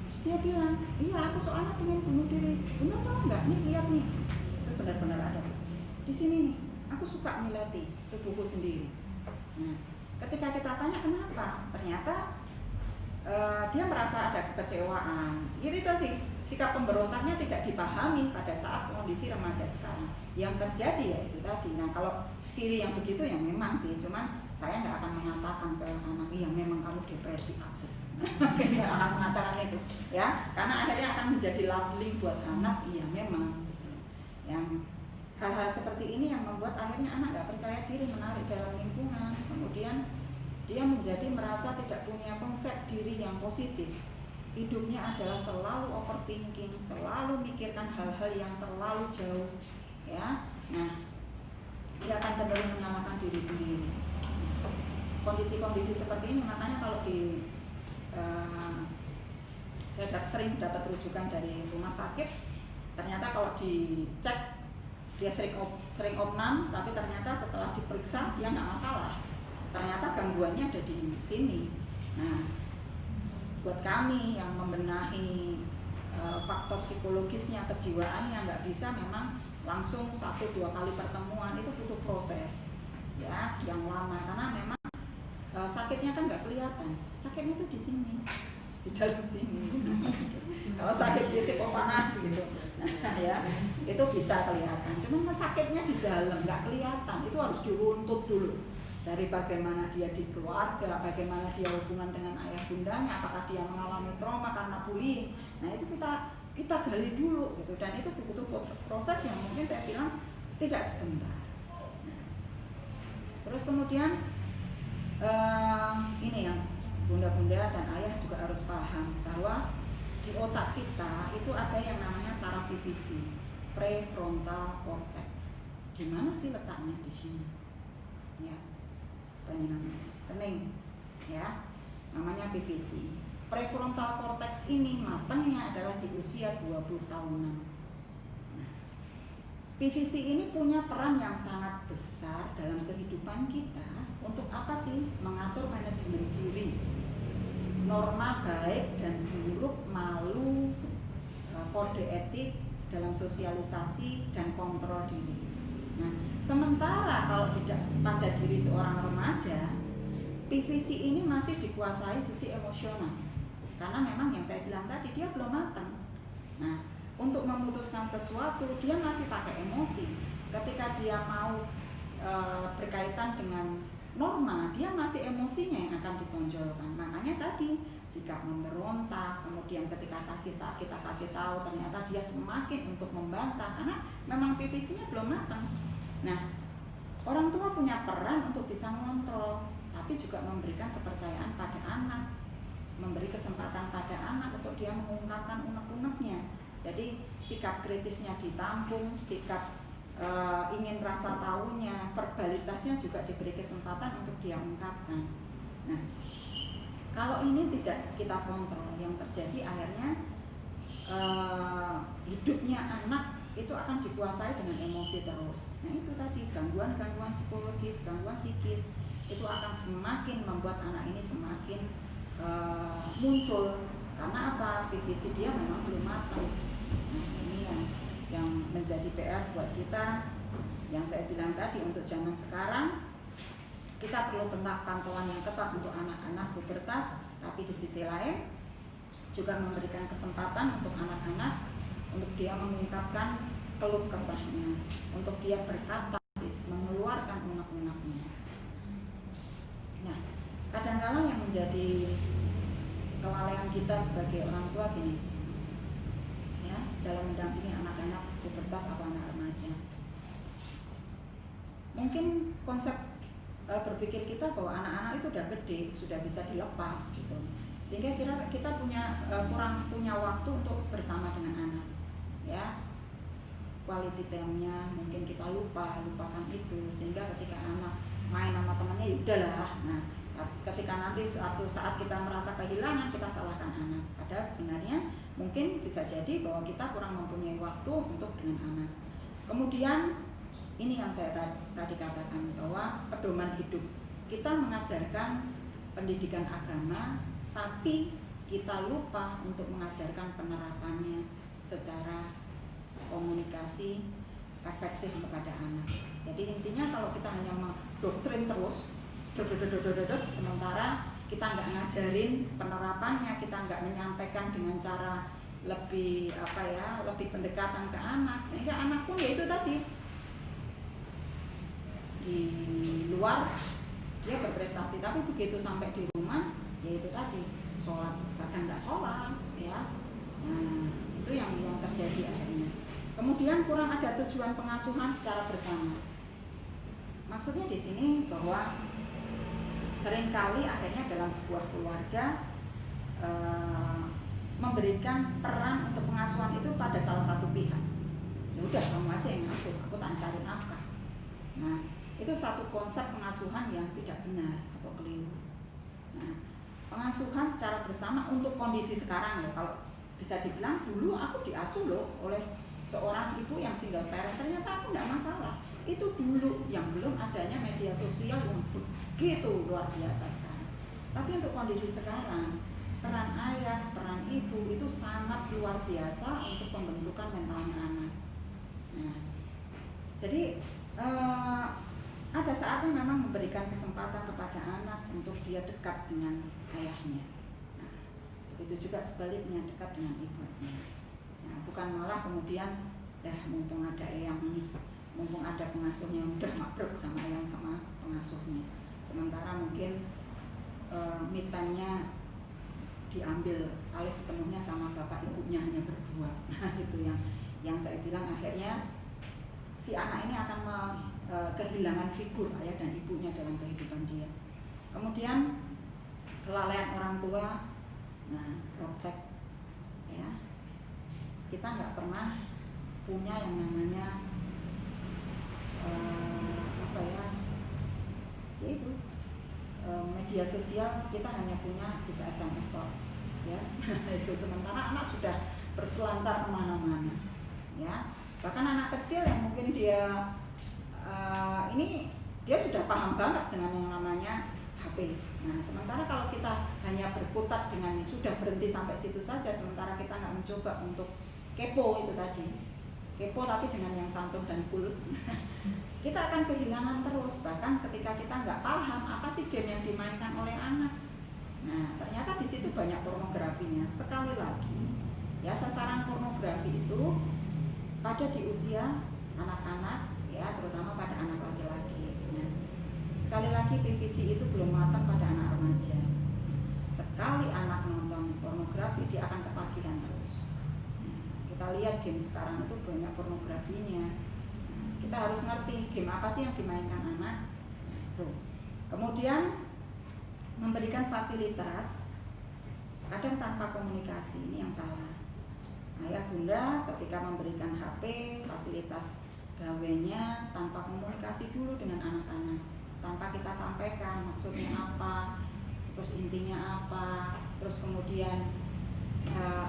terus dia bilang, iya aku soalnya ingin bunuh diri. Benar tau nggak? Nih lihat nih, itu benar-benar ada di sini nih. Aku suka nyilati tubuhku sendiri. Nah, ketika kita tanya kenapa, ternyata dia merasa ada kekecewaan. Itu tadi sikap pemberontaknya tidak dipahami pada saat kondisi remaja sekarang. Yang terjadi ya itu tadi. Nah, kalau ciri yang begitu ya memang sih, cuman saya nggak akan mengatakan ke anak, iya memang kamu depresi akut. Tidak akan mengatakan itu, ya, karena akhirnya akan menjadi labeling buat anak, iya memang. Yang hal-hal seperti ini yang membuat akhirnya anak nggak percaya diri, menarik dalam lingkungan, kemudian dia menjadi merasa tidak punya konsep diri yang positif. Hidupnya adalah selalu overthinking, selalu mikirkan hal-hal yang terlalu jauh, ya. Nah, dia akan cenderung menyalahkan diri sendiri. Kondisi-kondisi seperti ini, makanya kalau saya sering dapat rujukan dari rumah sakit, ternyata kalau dicek dia sering opnam, tapi ternyata setelah diperiksa dia nggak masalah, ternyata gangguannya ada di sini. Nah, buat kami yang membenahi faktor psikologisnya, kejiwaannya, nggak bisa memang langsung 1-2 kali pertemuan, itu butuh proses ya yang lama, karena memang sakitnya kan nggak kelihatan, sakitnya itu di sini, di dalam sini. Kalau sakit fisik panas gitu, ya itu bisa kelihatan. Cuma sakitnya di dalam nggak kelihatan, itu harus diruntut dulu. Dari bagaimana dia di keluarga, bagaimana dia hubungan dengan ayah bundanya, apakah dia mengalami trauma karena bullying. Nah itu kita gali dulu gitu, dan itu butuh proses yang mungkin saya bilang tidak sebentar. Terus kemudian ini yang bunda-bunda dan ayah juga harus paham bahwa di otak kita itu ada yang namanya saraf PVC, prefrontal cortex. Di mana sih letaknya di sini? Ya, apa ini namanya? Kening, ya, namanya PVC. Prefrontal cortex ini matangnya adalah di usia 20 tahunan. Nah, PVC ini punya peran yang sangat besar dalam kehidupan kita. Untuk apa sih? Mengatur manajemen diri, norma baik dan buruk, malu, kode etik dalam sosialisasi dan kontrol diri. Nah, sementara kalau tidak pada diri seorang remaja, PVC ini masih dikuasai sisi emosional, karena memang yang saya bilang tadi dia belum matang. Nah, untuk memutuskan sesuatu dia masih pakai emosi. Ketika dia mau berkaitan dengan norma, dia masih emosinya yang akan ditonjolkan. Makanya tadi sikap memberontak, kemudian ketika kita kasih tahu ternyata dia semakin untuk membantah, karena memang PVC-nya belum matang. Nah, orang tua punya peran untuk bisa mengontrol, tapi juga memberikan kepercayaan pada anak, memberi kesempatan pada anak untuk dia mengungkapkan unek-uneknya. Jadi sikap kritisnya ditampung, sikap ingin rasa tahunya, verbalitasnya juga diberi kesempatan untuk dia ungkapkan. Nah, kalau ini tidak kita kontrol, yang terjadi akhirnya hidupnya anak itu akan dikuasai dengan emosi terus. Nah itu tadi gangguan-gangguan psikologis, gangguan psikis itu akan semakin membuat anak ini semakin muncul. Karena apa? PVC dia memang belum matang. Nah ini yang menjadi PR buat kita, yang saya bilang tadi, untuk zaman sekarang kita perlu pantauan yang ketat untuk anak-anak pubertas, tapi di sisi lain juga memberikan kesempatan untuk anak-anak untuk dia mengungkapkan keluh kesahnya, untuk dia berkatarsis, mengeluarkan unek-uneknya. Nah, kadang-kala yang menjadi kelalaian kita sebagai orang tua gini, dalam mendampingi anak-anak pubertas atau anak remaja. Mungkin konsep berpikir kita bahwa anak-anak itu udah gede, sudah bisa dilepas gitu. sehingga kita kurang punya waktu untuk bersama dengan anak, ya. Quality time-nya mungkin kita lupakan itu, sehingga ketika anak main sama temannya ya udahlah. Nah, ketika nanti suatu saat kita merasa kehilangan, kita salahkan anak. Padahal sebenarnya mungkin bisa jadi bahwa kita kurang mempunyai waktu untuk dengan anak. Kemudian ini yang saya tadi katakan, bahwa pedoman hidup. Kita mengajarkan pendidikan agama, tapi kita lupa untuk mengajarkan penerapannya secara komunikasi efektif kepada anak. Jadi intinya kalau kita hanya mendoktrin terus, sementara kita nggak ngajarin penerapannya, kita nggak menyampaikan dengan cara lebih lebih pendekatan ke anak, sehingga anak pun ya itu tadi, di luar dia berprestasi, tapi begitu sampai di rumah ya itu tadi, sholat kadang nggak sholat, ya. Nah, itu yang terjadi akhirnya. Kemudian kurang ada tujuan pengasuhan secara bersama. Maksudnya di sini bahwa seringkali akhirnya dalam sebuah keluarga memberikan peran untuk pengasuhan itu pada salah satu pihak. Ya udah, kamu aja yang ngasuh, aku tak cari nafkah. Nah, itu satu konsep pengasuhan yang tidak benar atau keliru. Nah, pengasuhan secara bersama untuk kondisi sekarang loh. Kalau bisa dibilang dulu aku diasuh loh oleh seorang ibu yang single parent, ternyata aku tidak masalah. Itu dulu yang belum adanya media sosial yang begitu luar biasa sekarang. Tapi untuk kondisi sekarang, peran ayah, peran ibu itu sangat luar biasa untuk pembentukan mentalnya anak. Nah, jadi ada saatnya memang memberikan kesempatan kepada anak untuk dia dekat dengan ayahnya. Nah, begitu juga sebaliknya, dekat dengan ibunya. Nah, bukan malah kemudian mumpung ada eyang nih, mumpung ada pengasuhnya, udah mabruk sama eyang sama pengasuhnya. Sementara mungkin me time-nya diambil alih sepenuhnya sama bapak ibunya, hanya berdua. Nah, itu yang saya bilang akhirnya si anak ini akan kehilangan figur ayah dan ibunya dalam kehidupan dia. Kemudian kelalaian orang tua, nah gaptek, ya. Kita nggak pernah punya yang namanya yaitu media sosial. Kita hanya punya bisa SMS talk, ya. Itu sementara anak sudah berselancar kemana-mana, ya. Bahkan anak kecil yang mungkin dia dia sudah paham banget dengan yang namanya HP. Nah, sementara kalau kita hanya berkutat dengan sudah berhenti sampai situ saja, sementara kita nggak mencoba untuk kepo itu tadi, kepo tapi dengan yang santun dan cool, kita akan kehilangan terus. Bahkan ketika kita nggak paham apa sih game yang dimainkan oleh anak, nah ternyata di situ banyak pornografinya. Sekali lagi, ya, sasaran pornografi itu pada di usia anak-anak, ya, terutama pada anak laki-laki. Nah, sekali lagi PVC itu belum matang pada anak remaja. Sekali anak nonton pornografi, dia akan ketagihan terus. Kita lihat game sekarang itu banyak pornografinya. Kita harus ngerti game apa sih yang dimainkan anak. Nah, itu. Kemudian memberikan fasilitas kadang tanpa komunikasi, ini yang salah. Ayah bunda ketika memberikan HP, fasilitas gawenya tanpa komunikasi dulu dengan anak-anak, tanpa kita sampaikan maksudnya apa, terus intinya apa, terus kemudian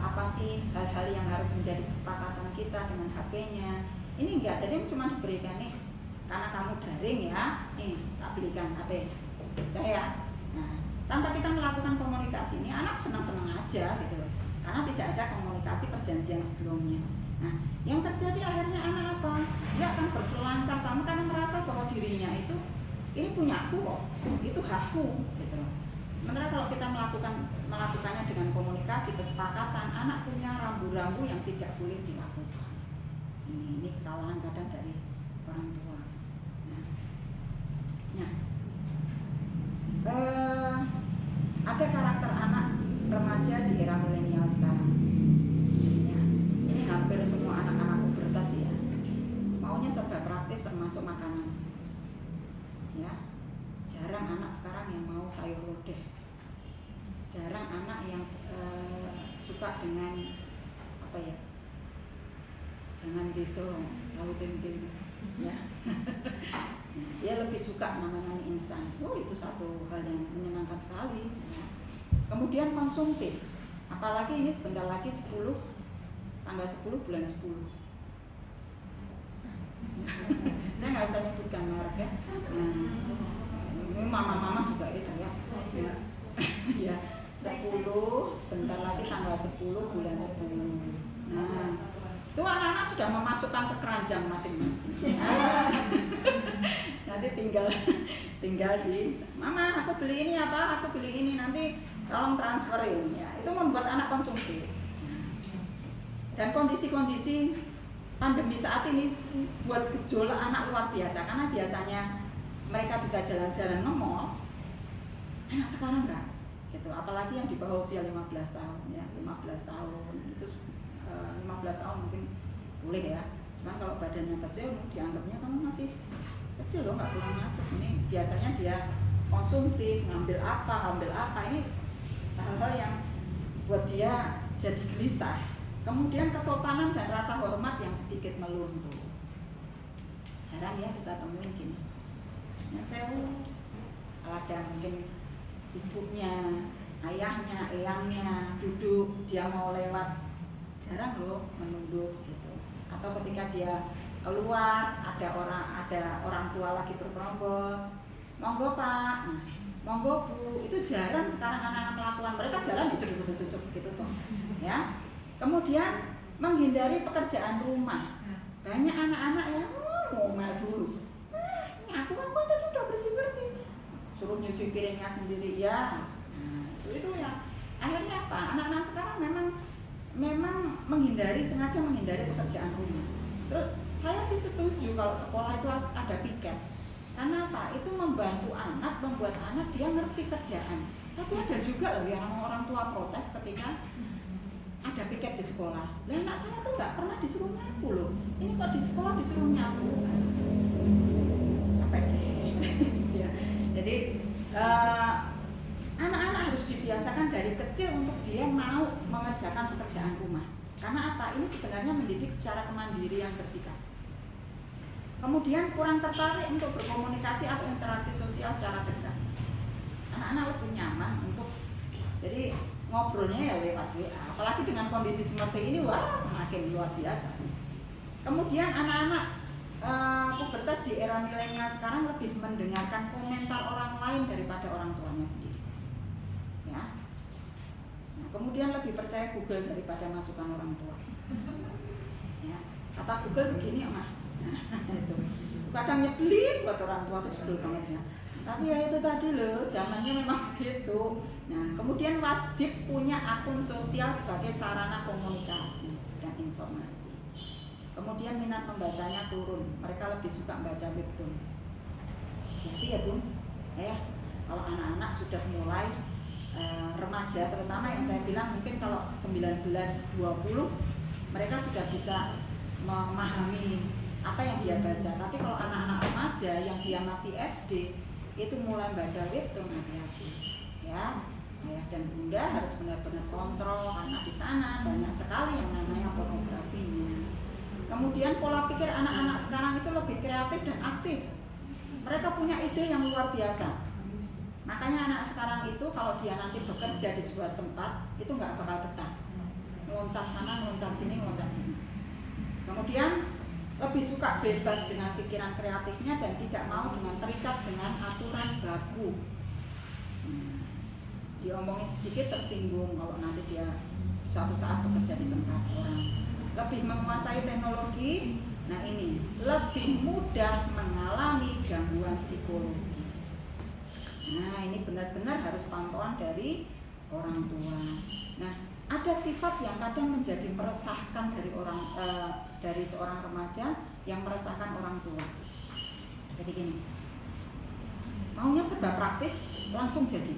apa sih hal-hal yang harus menjadi kesepakatan kita dengan HP-nya. Ini enggak, jadi cuma diberikan nih karena kamu daring ya, nih tak belikan HP, udah ya. Nah, tanpa kita melakukan komunikasi, ini anak senang-senang aja gitu loh, karena tidak ada komunikasi perjanjian sebelumnya. Nah, yang terjadi akhirnya anak apa? Dia akan berselancar karena merasa bahwa dirinya itu ini punya aku kok, itu hakku gitu loh. Sementara kalau kita melakukannya dengan komunikasi, kesepakatan, anak punya rambu-rambu yang tidak boleh dilakukan. Ini kesalahan kadang dari orang tua. Ada karakter anak remaja di era milenial sekarang. Ya, ini hampir semua anak-anak pubertas ya, maunya serba praktis termasuk makanan. Ya, jarang anak sekarang yang mau sayur lodeh. jarang anak yang suka dengan apa ya, jangan besok tahu tempe ya. Dia lebih suka namanya mie instan. Itu satu hal yang menyenangkan sekali ya. Kemudian konsumtif, apalagi ini sebentar lagi tanggal 10 bulan 10. Saya nggak usah nyebutkan merek ya. Ini mama-mama juga itu ya. Ya 10, sebentar lagi tanggal 10 bulan 10. Nah, itu anak-anak sudah memasukkan ke keranjang masing-masing. Nanti tinggal di, mama aku beli ini apa, aku beli ini, nanti tolong transferin ya. Itu membuat anak konsumtif. Dan kondisi-kondisi pandemi saat ini buat gejolak anak luar biasa, karena biasanya mereka bisa jalan-jalan ke mall, anak sekarang enggak gitu. Apalagi yang di bawah usia 15 tahun ya, 15 tahun itu 15 tahun mungkin boleh ya. Cuman kalau badannya kecil dianggapnya kamu masih kecil loh, nggak pulang masuk. Ini biasanya dia konsumtif, ngambil apa. Ini hal-hal yang buat dia jadi gelisah. Kemudian kesopanan dan rasa hormat yang sedikit meluntur. Jarang ya kita temuin gini. Yang saya ada mungkin ibunya, ayahnya, eyangnya duduk, dia mau lewat, jarang loh menunduk gitu. Atau ketika dia keluar, ada orang tua lagi bergerombol, monggo pak, monggo bu, itu jarang sekarang anak-anak melakukan. Mereka jalan cucuk gitu tuh, ya. Kemudian menghindari pekerjaan rumah. Banyak anak-anak yang ngomel dulu. Aku tadi udah bersih-bersih. Suruh nyuci piringnya sendiri ya. Itu ya. Akhirnya apa? Anak-anak sekarang memang sengaja menghindari pekerjaan rumah. Terus saya sih setuju kalau sekolah itu ada piket. Karena apa? Itu membantu anak, membuat anak dia ngerti kerjaan. Tapi ada juga loh yang orang tua protes ketika ada piket di sekolah. Lah anak saya tuh nggak pernah disuruh nyapu loh. Ini kok di sekolah disuruh nyapu. Capek deh. Ya. Jadi anak-anak harus dibiasakan dari kecil untuk dia mau mengerjakan pekerjaan rumah. Karena apa? Ini sebenarnya mendidik secara kemandirian bersikap. Kemudian kurang tertarik untuk berkomunikasi atau interaksi sosial secara dekat. Anak-anak lebih nyaman untuk jadi ngobrolnya ya lewat WA. Apalagi dengan kondisi seperti ini, wah semakin luar biasa. Kemudian anak-anak pubertas di era milenial sekarang lebih mendengarkan komentar orang lain daripada orang tuanya sendiri. Ya. Nah, kemudian lebih percaya Google daripada masukan orang tua. Ya. Kata Google begini, mah. Itu. Kadang nyebelin buat orang tua itu sebel banget ya. Tapi ya itu tadi loh, zamannya memang begitu. Nah, kemudian wajib punya akun sosial sebagai sarana komunikasi dan informasi. Kemudian minat membacanya turun, mereka lebih suka membaca webtoon. Jadi ya Bun, kalau anak-anak sudah mulai remaja, terutama yang saya bilang mungkin kalau 19-20, mereka sudah bisa memahami apa yang dia baca. Tapi kalau anak-anak remaja yang dia masih SD, itu mulai baca webtoon, hati-hati ya. Ayah dan bunda harus benar-benar kontrol karena di sana banyak sekali yang namanya pornografinya. Kemudian pola pikir anak-anak sekarang itu lebih kreatif dan aktif. Mereka punya ide yang luar biasa. Makanya anak sekarang itu kalau dia nanti bekerja di sebuah tempat itu nggak bakal betah. Meloncat sana, meloncat sini, meloncat sini. Kemudian lebih suka bebas dengan pikiran kreatifnya dan tidak mau dengan terikat dengan aturan baku. Diomongin sedikit tersinggung kalau nanti dia suatu saat bekerja di tempat orang. Lebih menguasai teknologi, nah ini lebih mudah mengalami gangguan psikologis. Nah ini benar-benar harus pantauan dari orang tua. Nah ada sifat yang kadang menjadi meresahkan dari seorang remaja yang meresahkan orang tua. Jadi gini, maunya serba praktis langsung jadi.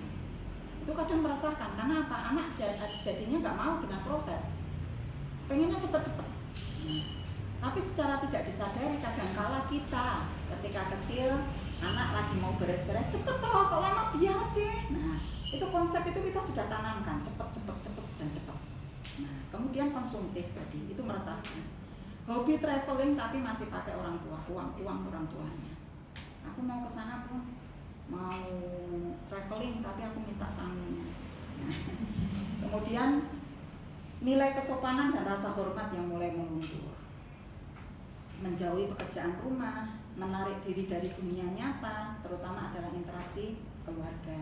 Itu kadang meresahkan karena apa? Anak jadinya nggak mau dengan proses, pengennya cepet-cepet. Tapi secara tidak disadari kadang-kala kita ketika kecil, anak lagi mau beres-beres, cepet toh, kok lama banget sih. Nah, itu konsep itu kita sudah tanamkan, cepet dan cepet. Nah, kemudian konsumtif tadi, itu meresahkan. Hobi traveling tapi masih pakai orang tua, uang orang tuanya. Aku mau ke sana pun mau traveling tapi aku minta sangunya. Nah, kemudian nilai kesopanan dan rasa hormat yang mulai meluntur. Menjauhi pekerjaan rumah, menarik diri dari dunia nyata, terutama adalah interaksi keluarga.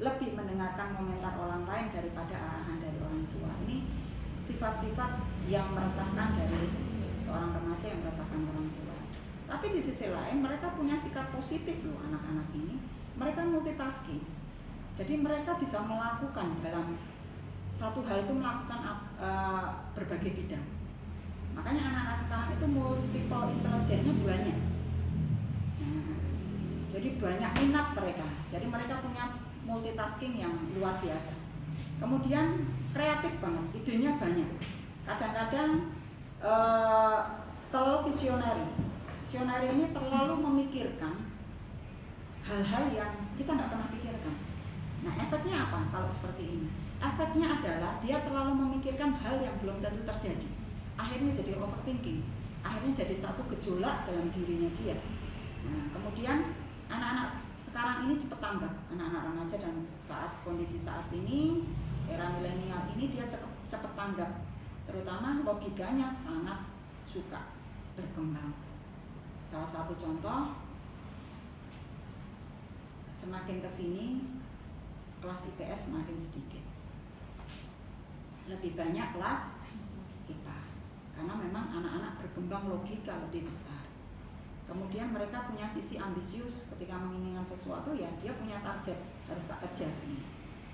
Lebih mendengarkan komentar orang lain daripada arahan dari orang tua. Ini sifat-sifat yang meresahkan dari seorang remaja yang merasakan orang tua. Tapi di sisi lain mereka punya sikap positif loh anak-anak ini. Mereka multitasking. Jadi mereka bisa melakukan dalam satu hal itu melakukan berbagai bidang. Makanya anak-anak sekarang itu multiple intelligence-nya banyak. Nah, jadi banyak minat mereka. Jadi mereka punya multitasking yang luar biasa. Kemudian kreatif banget, idenya banyak. Kadang-kadang terlalu visionary. Visionary ini terlalu memikirkan hal-hal yang kita nggak pernah pikirkan. Nah, efeknya apa kalau seperti ini? Efeknya adalah dia terlalu memikirkan hal yang belum tentu terjadi. Akhirnya jadi overthinking. Akhirnya jadi satu gejolak dalam dirinya dia. Nah, kemudian anak-anak sekarang ini cepat tanggap, anak-anak remaja dan saat kondisi saat ini, era milenial ini dia cepat tanggap. Terutama logikanya sangat suka berkembang. Salah satu contoh, semakin kesini kelas IPS semakin sedikit, lebih banyak kelas IPA, karena memang anak-anak berkembang logika lebih besar. Kemudian mereka punya sisi ambisius ketika menginginkan sesuatu, ya dia punya target harus tak kejar nih.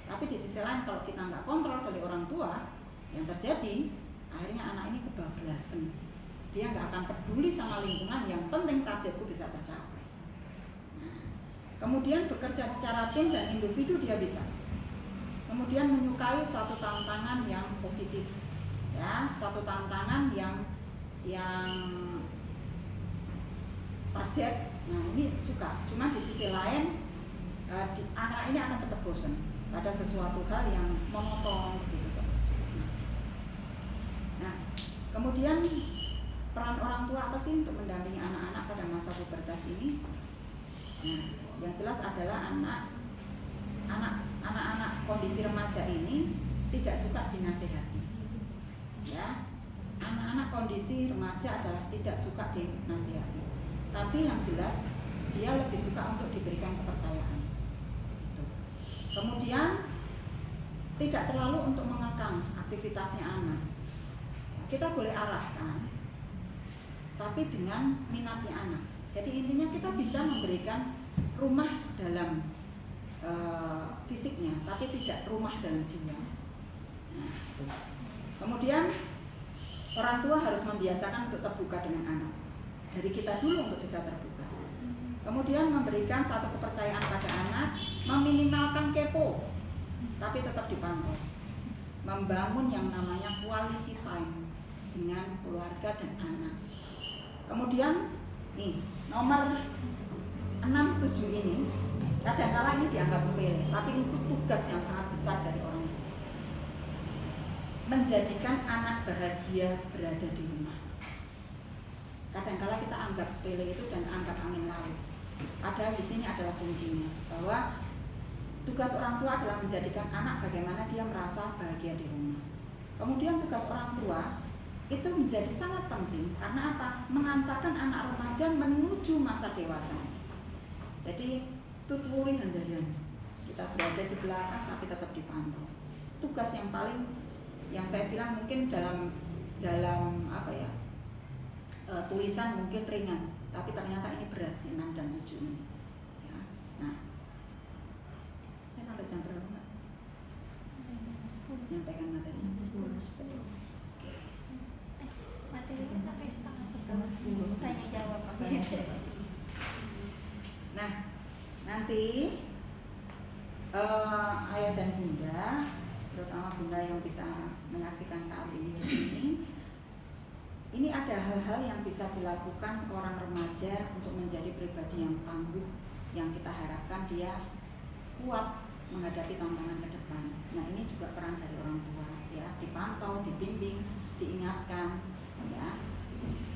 Tapi di sisi lain kalau kita nggak kontrol dari orang tua, yang terjadi akhirnya anak ini kebablasan. Dia nggak akan peduli sama lingkungan, yang penting targetku bisa tercapai. Nah, kemudian bekerja secara tim dan individu dia bisa. Kemudian menyukai suatu tantangan yang positif, ya, suatu tantangan yang target. Nah, ini suka. Cuma di sisi lain, anak ini akan cepat bosan pada sesuatu hal yang monoton gitu terus. Nah, kemudian peran orang tua apa sih untuk mendampingi anak-anak pada masa pubertas ini? Nah, yang jelas adalah anak-anak kondisi remaja ini tidak suka dinasehati. Ya, anak-anak kondisi remaja adalah tidak suka dinasehati. Tapi yang jelas dia lebih suka untuk diberikan kepercayaan. Gitu. Kemudian tidak terlalu untuk mengekang aktivitasnya anak. Kita boleh arahkan, tapi dengan minatnya anak. Jadi intinya kita bisa memberikan rumah dalam fisiknya, tapi tidak rumah dalam jiwa. Nah, itu. Kemudian orang tua harus membiasakan untuk terbuka dengan anak. Dari kita dulu untuk bisa terbuka. Kemudian memberikan satu kepercayaan pada anak, meminimalkan kepo, tapi tetap dipantau. Membangun yang namanya quality time dengan keluarga dan anak. Kemudian nih nomor 6-7 ini kadang-kala ini dianggap sepele, tapi itu tugas yang sangat besar dari orang tua. Menjadikan anak bahagia berada di rumah. Kadang-kala kita anggap sepele itu dan anggap angin lalu. Padahal di sini adalah kuncinya, bahwa tugas orang tua adalah menjadikan anak bagaimana dia merasa bahagia di rumah. Kemudian tugas orang tua itu menjadi sangat penting karena apa? Mengantarkan anak remaja menuju masa dewasa. Jadi tuturi hendaknya kita berada di belakang tapi tetap dipantau. Tugas yang paling, yang saya bilang mungkin dalam apa ya, tulisan mungkin ringan, tapi ternyata ini berat, 6 dan 7 ini. Ya. Nah, saya sampai jam berapa Mbak? Nyampaikan materi 10. Materinya sampai setengah 11. Tanya jawab apa? Nah, nanti ayah dan bunda, terutama bunda yang bisa menyaksikan saat ini di sini, ini ada hal-hal yang bisa dilakukan orang remaja menjadi pribadi yang tangguh, yang kita harapkan dia kuat menghadapi tantangan ke depan. Nah, ini juga peran dari orang tua, ya, dipantau, dibimbing, diingatkan, ya.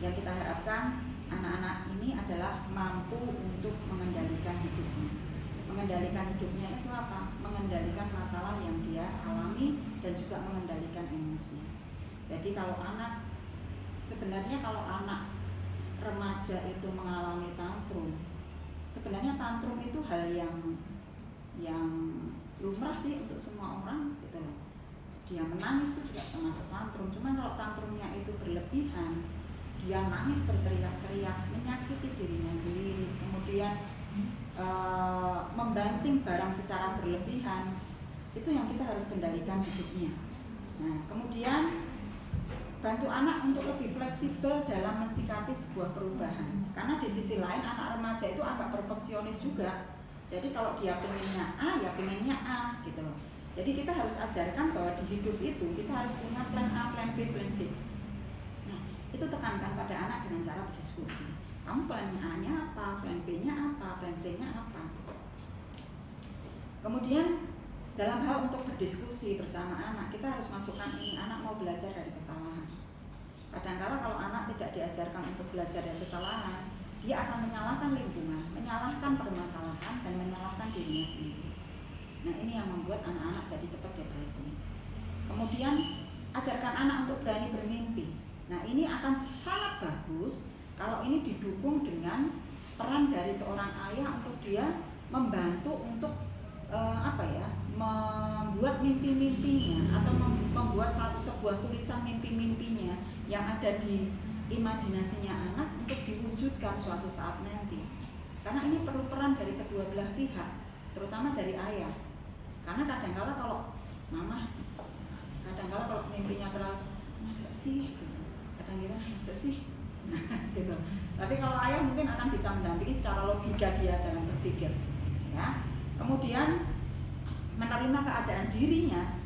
Yang kita harapkan anak-anak ini adalah mampu untuk mengendalikan hidupnya. Mengendalikan hidupnya itu apa? Mengendalikan masalah yang dia alami dan juga mengendalikan emosi. Jadi sebenarnya kalau anak remaja itu mengalami tantrum, sebenarnya tantrum itu hal yang lumrah sih untuk semua orang gitu loh. Dia menangis itu juga termasuk tantrum. Cuman kalau tantrumnya itu berlebihan, dia nangis berteriak-teriak, menyakiti dirinya sendiri, kemudian membanting barang secara berlebihan, itu yang kita harus kendalikan hidupnya. Nah, kemudian bantu anak untuk lebih fleksibel dalam mensikapi sebuah perubahan. Karena di sisi lain anak remaja itu agak perfeksionis juga. Jadi kalau dia pengennya A, ya pengennya A gitu loh. Jadi kita harus ajarkan bahwa di hidup itu kita harus punya plan A, plan B, plan C. Nah, itu tekankan pada anak dengan cara berdiskusi. Kamu plannya A-nya apa, plan B-nya apa, plan C-nya apa. Kemudian dalam hal untuk berdiskusi bersama anak, kita harus masukkan ini, anak mau belajar dari kesalahan. Kadang-kala kalau anak tidak diajarkan untuk belajar dari kesalahan, dia akan menyalahkan lingkungan, menyalahkan permasalahan, dan menyalahkan dirinya sendiri. Nah, ini yang membuat anak-anak jadi cepat depresi. Kemudian ajarkan anak untuk berani bermimpi. Nah, ini akan sangat bagus kalau ini didukung dengan peran dari seorang ayah untuk dia membantu untuk membuat mimpi-mimpinya atau membuat sebuah tulisan mimpi-mimpinya yang ada di imajinasinya anak untuk diwujudkan suatu saat nanti. Karena ini perlu peran dari kedua belah pihak, terutama dari ayah. Karena kadang-kala kalau mimpinya terlalu masa sih, gitu. Kadang-kadang masa sih, gitu. Tapi kalau ayah mungkin akan bisa mendampingi secara logika dia dalam berpikir, ya. Kemudian menerima keadaan dirinya,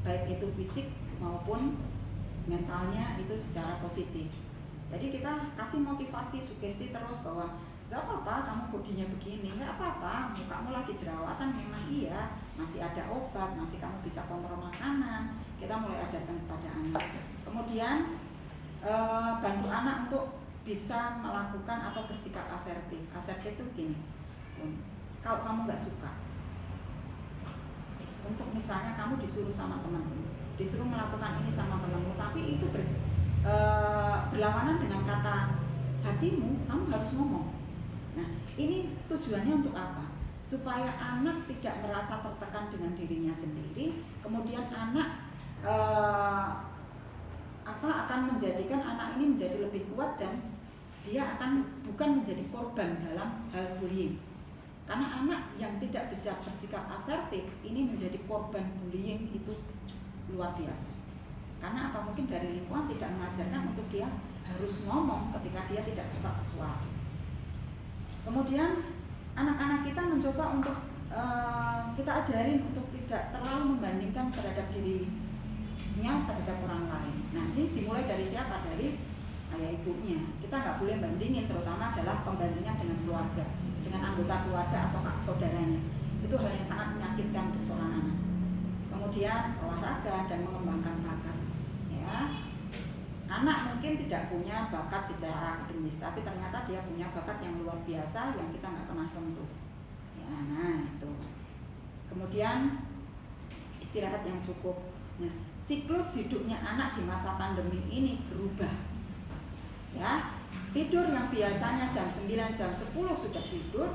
baik itu fisik maupun mentalnya itu secara positif. Jadi kita kasih motivasi, sugesti terus bahwa gak apa-apa kamu bodinya begini, gak apa-apa mukamu lagi jerawatan, memang iya, masih ada obat, masih kamu bisa kontrol makanan. Kita mulai ajarkan kepada anak. Kemudian bantu anak untuk bisa melakukan atau bersikap asertif. Asertif itu begini, kalau kamu gak suka, untuk misalnya kamu disuruh sama temanmu, disuruh melakukan ini sama temanmu, tapi itu berlawanan dengan kata hatimu, kamu harus ngomong. Nah, ini tujuannya untuk apa? Supaya anak tidak merasa tertekan dengan dirinya sendiri, kemudian anak akan menjadikan anak ini menjadi lebih kuat dan dia akan bukan menjadi korban dalam hal bullying. Karena anak yang tidak bisa bersikap asertif ini menjadi korban bullying itu luar biasa. Karena apa? Mungkin dari lingkungan tidak mengajarkan untuk dia harus ngomong ketika dia tidak suka sesuatu. Kemudian anak-anak kita mencoba untuk kita ajarin untuk tidak terlalu membandingkan terhadap dirinya terhadap orang lain. Nah, ini dimulai dari siapa? Dari ayah ibunya. Kita nggak boleh bandingin, terutama adalah pembandingan dengan keluarga, dengan anggota keluarga atau saudaranya. Itu hal yang sangat menyakitkan untuk seorang anak. Kemudian olahraga dan mengembangkan bakat. Ya, anak mungkin tidak punya bakat di secara akademis, tapi ternyata dia punya bakat yang luar biasa yang kita nggak pernah sentuh. Ya, nah itu. Kemudian istirahat yang cukup. Nah, siklus hidupnya anak di masa pandemi ini berubah. Ya, tidur yang biasanya jam 9, jam 10 sudah tidur,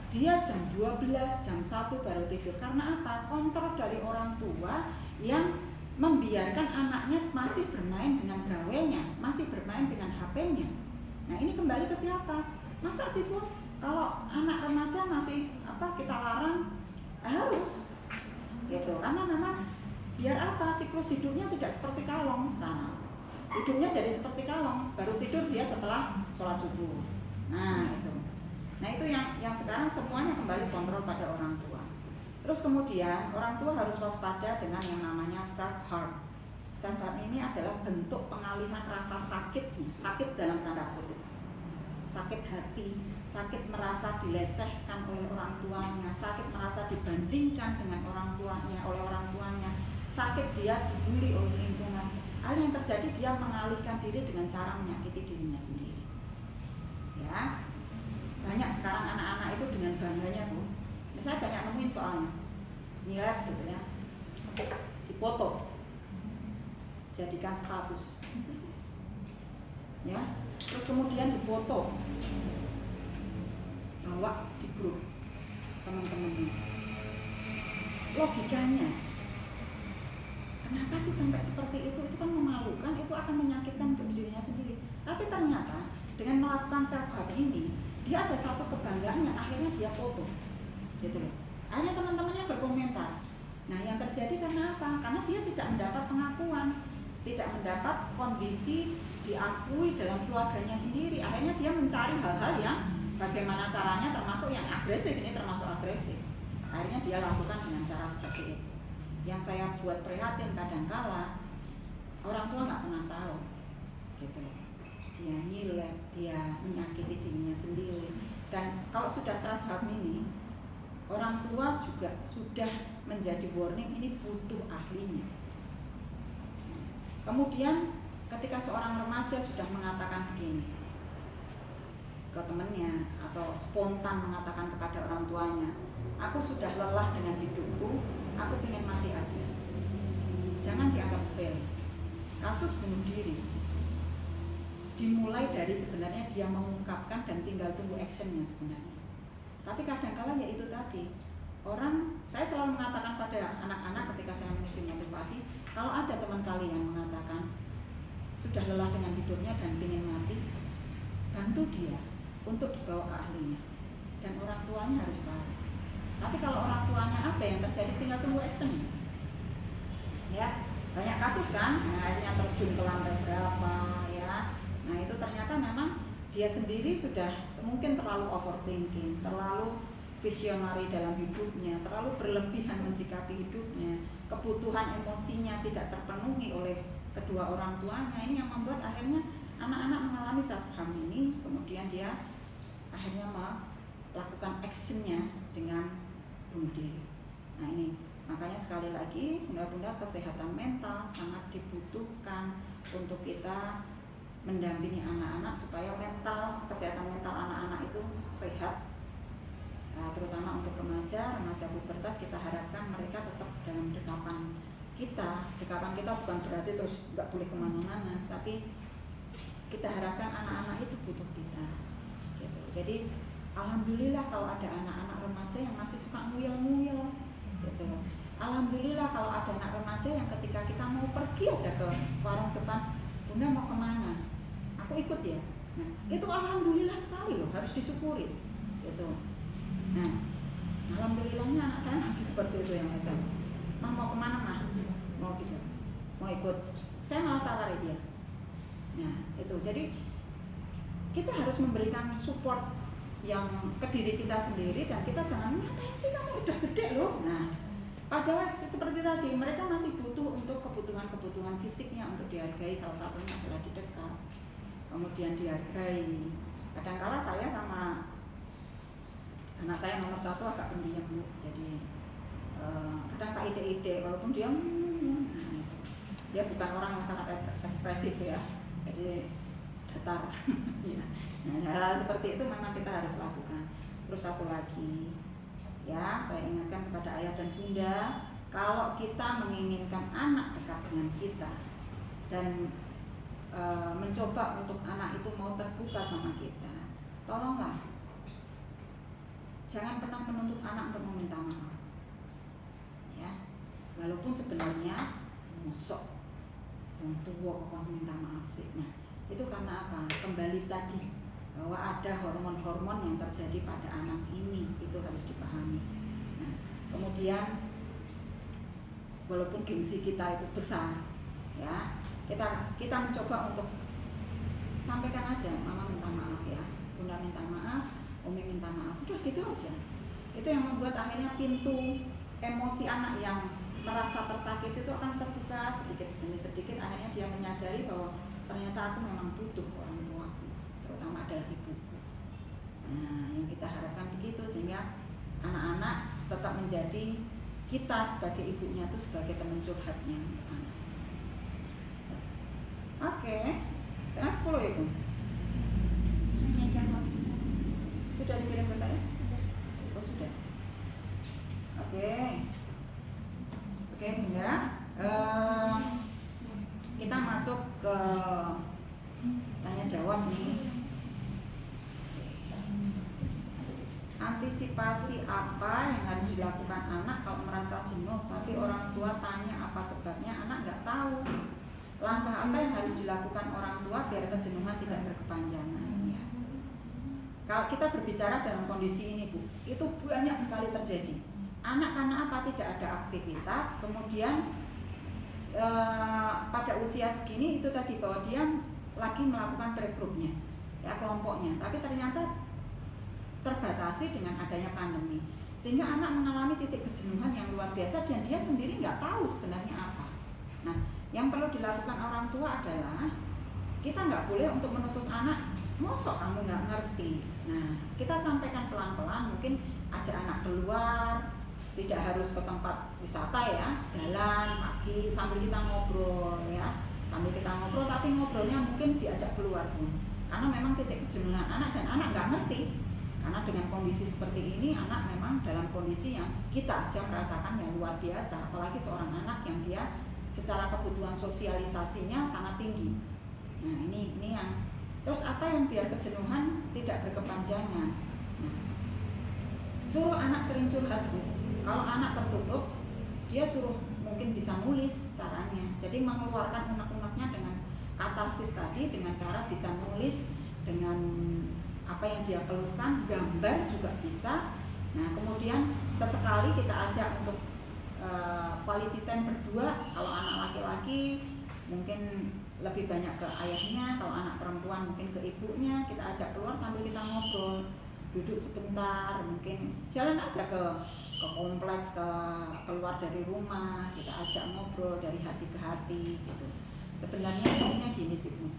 dia jam 12, jam 1 baru tidur. Karena apa? Kontrol dari orang tua yang membiarkan anaknya masih bermain dengan gawainya, masih bermain dengan HP-nya. Nah, ini kembali ke siapa? Masa sih pun kalau anak remaja masih kita larang? Harus gitu, karena memang biar apa? Siklus hidupnya tidak seperti kalong sekarang. Hidupnya jadi seperti kalong, baru tidur dia setelah sholat subuh. Nah itu yang sekarang semuanya kembali kontrol pada orang tua. Terus kemudian orang tua harus waspada dengan yang namanya self harm. Self harm ini adalah bentuk pengalihan rasa sakit dalam tanda kutip. sakit hati, sakit merasa dilecehkan oleh orang tuanya, sakit merasa dibandingkan dengan orang tuanya, oleh orang tuanya, sakit dia dibully oleh lingkungan. Hal yang terjadi dia mengalihkan diri dengan cara menyakiti dirinya sendiri. Ya, banyak sekarang anak-anak itu dengan bangganya tuh. Saya banyak nemuin soalnya, nyilet gitu ya, dipoto, jadikan status, ya. Terus kemudian dipoto, bawa di grup teman-temannya. Logikanya, kenapa sih sampai seperti itu? Itu kan memalukan, itu akan menyakitkan untuk dirinya sendiri. Tapi ternyata dengan melakukan self harm ini, dia ada satu kebanggaan yang akhirnya dia foto, gitu loh. Akhirnya teman-temannya berkomentar. Nah, yang terjadi karena apa? Karena dia tidak mendapat pengakuan, tidak mendapat kondisi diakui dalam keluarganya sendiri. Akhirnya dia mencari hal-hal yang bagaimana caranya, termasuk yang agresif, ini termasuk agresif. Akhirnya dia lakukan dengan cara seperti itu. Yang saya buat prihatin kadangkala orang tua nggak pernah tahu, gitu loh. Dia nyilet, dia menyakiti dirinya sendiri. Dan kalau sudah self harm ini, orang tua juga sudah menjadi warning, ini butuh ahlinya. Kemudian ketika seorang remaja sudah mengatakan begini ke temannya atau spontan mengatakan kepada orang tuanya, aku sudah lelah dengan hidupku, aku pengen mati aja. Jangan dianggap sepele. Kasus bunuh diri dimulai dari sebenarnya dia mengungkapkan dan tinggal tunggu actionnya sebenarnya. Tapi kadang-kala ya itu tadi, saya selalu mengatakan pada anak-anak ketika saya mengisi motivasi, kalau ada teman kalian mengatakan sudah lelah dengan hidupnya dan ingin mati, bantu dia untuk dibawa ke ahlinya. Dan orang tuanya harus tahu. Tapi kalau orang tuanya apa yang terjadi, tinggal tunggu actionnya. Ya, banyak kasus kan, akhirnya terjun ke lantai berapa, ya. Nah itu ternyata memang dia sendiri sudah mungkin terlalu overthinking, terlalu visionary dalam hidupnya, terlalu berlebihan mensikapi hidupnya, kebutuhan emosinya tidak terpenuhi oleh kedua orang tuanya. Ini yang membuat akhirnya anak-anak mengalami self harm ini, kemudian dia akhirnya melakukan actionnya dengan bunuh diri. Nah ini makanya sekali lagi bunda-bunda, kesehatan mental sangat dibutuhkan untuk kita mendampingi anak-anak supaya kesehatan mental anak-anak itu sehat. Nah, terutama untuk remaja pubertas, kita harapkan mereka tetap dalam dekapan kita. Dekapan kita bukan berarti terus nggak boleh kemana-mana, tapi kita harapkan anak-anak itu butuh kita, gitu. Jadi alhamdulillah kalau ada anak-anak remaja yang masih suka nguyel-nguyel, gitu. Alhamdulillah kalau ada anak remaja yang ketika kita mau pergi aja ke warung depan, bunda mau kemana? Aku ikut ya. Nah, itu alhamdulillah sekali loh, harus disyukuri, gitu. Nah, alhamdulillahnya anak saya masih seperti itu yang saya. Mau kemana mah? Mau gitu, mau ikut. Saya malah tawarin dia. Nah, itu. Jadi kita harus memberikan support yang ke diri kita sendiri, dan kita jangan ngapain sih kamu udah gede loh. Nah, padahal seperti tadi mereka masih butuh untuk kebutuhan fisiknya untuk dihargai. Salah satunya adalah didekat, kemudian dihargai. Kadang-kala saya sama anak saya nomor 1 agak pendiam Bu, jadi kadang tak ide-ide walaupun dia dia bukan orang yang sangat ekspresif ya, jadi datar. Ya. Nah, hal seperti itu memang kita harus lakukan. Terus satu lagi ya, saya ingatkan kepada ayah dan bunda, kalau kita menginginkan anak dekat dengan kita dan mencoba untuk anak itu mau terbuka sama kita, tolonglah jangan pernah menuntut anak untuk meminta maaf, ya. Walaupun sebenarnya mosok orang tua kok minta maaf sih. Nah, itu karena apa? Kembali tadi bahwa ada hormon-hormon yang terjadi pada anak ini, itu harus dipahami. Nah, kemudian walaupun gengsi kita itu besar, ya, kita mencoba untuk sampaikan aja, mama minta maaf ya, bunda minta maaf, umi minta maaf, udah gitu aja. Itu yang membuat akhirnya pintu emosi anak yang merasa tersakiti itu akan terbuka sedikit demi sedikit. Akhirnya dia menyadari bahwa ternyata aku memang butuh orang tua, terutama adalah ibuku. kita sebagai ibunya itu sebagai teman curhatnya untuk anak. Oke, tengah 10 ya Bu? Tanya jawab. Sudah dikirim ke saya? Sudah. Oh sudah. Oke, Bunda. Kita masuk ke tanya jawab nih. Antisipasi apa yang harus dilakukan anak kalau merasa jenuh tapi orang tua tanya apa sebabnya, anak nggak tahu. Langkah apa yang harus dilakukan orang tua biar kejenuhan tidak berkepanjangan ya. Kalau kita berbicara dalam kondisi ini Bu, itu banyak sekali terjadi. Anak karena apa? Tidak ada aktivitas, kemudian pada usia segini itu tadi bahwa dia lagi melakukan playgroup-nya, ya kelompoknya, tapi ternyata terbatasi dengan adanya pandemi, sehingga anak mengalami titik kejenuhan yang luar biasa dan dia sendiri nggak tahu sebenarnya apa. Nah, yang perlu dilakukan orang tua adalah kita nggak boleh untuk menuntut anak, mosok kamu nggak ngerti. Nah, kita sampaikan pelan-pelan, mungkin ajak anak keluar, tidak harus ke tempat wisata ya, jalan pagi sambil kita ngobrol ya, sambil kita ngobrol, tapi ngobrolnya mungkin diajak keluar pun, karena memang titik kejenuhan anak dan anak nggak ngerti. Karena dengan kondisi seperti ini anak memang dalam kondisi yang kita aja merasakan yang luar biasa, apalagi seorang anak yang dia secara kebutuhan sosialisasinya sangat tinggi. Nah ini yang terus apa yang biar kejenuhan tidak berkepanjangan. Nah, suruh anak sering curhat Bu. Kalau anak tertutup, dia suruh mungkin bisa nulis caranya. Jadi mengeluarkan unek-uneknya dengan katarsis tadi, dengan cara bisa nulis dengan apa yang dia keluhkan, gambar juga bisa. Nah kemudian sesekali kita ajak untuk quality time berdua. Kalau anak laki-laki mungkin lebih banyak ke ayahnya, kalau anak perempuan mungkin ke ibunya. Kita ajak keluar sambil kita ngobrol, duduk sebentar, mungkin jalan aja ke kompleks, keluar dari rumah, kita ajak ngobrol dari hati ke hati gitu. Sebenarnya intinya gini sih Bu,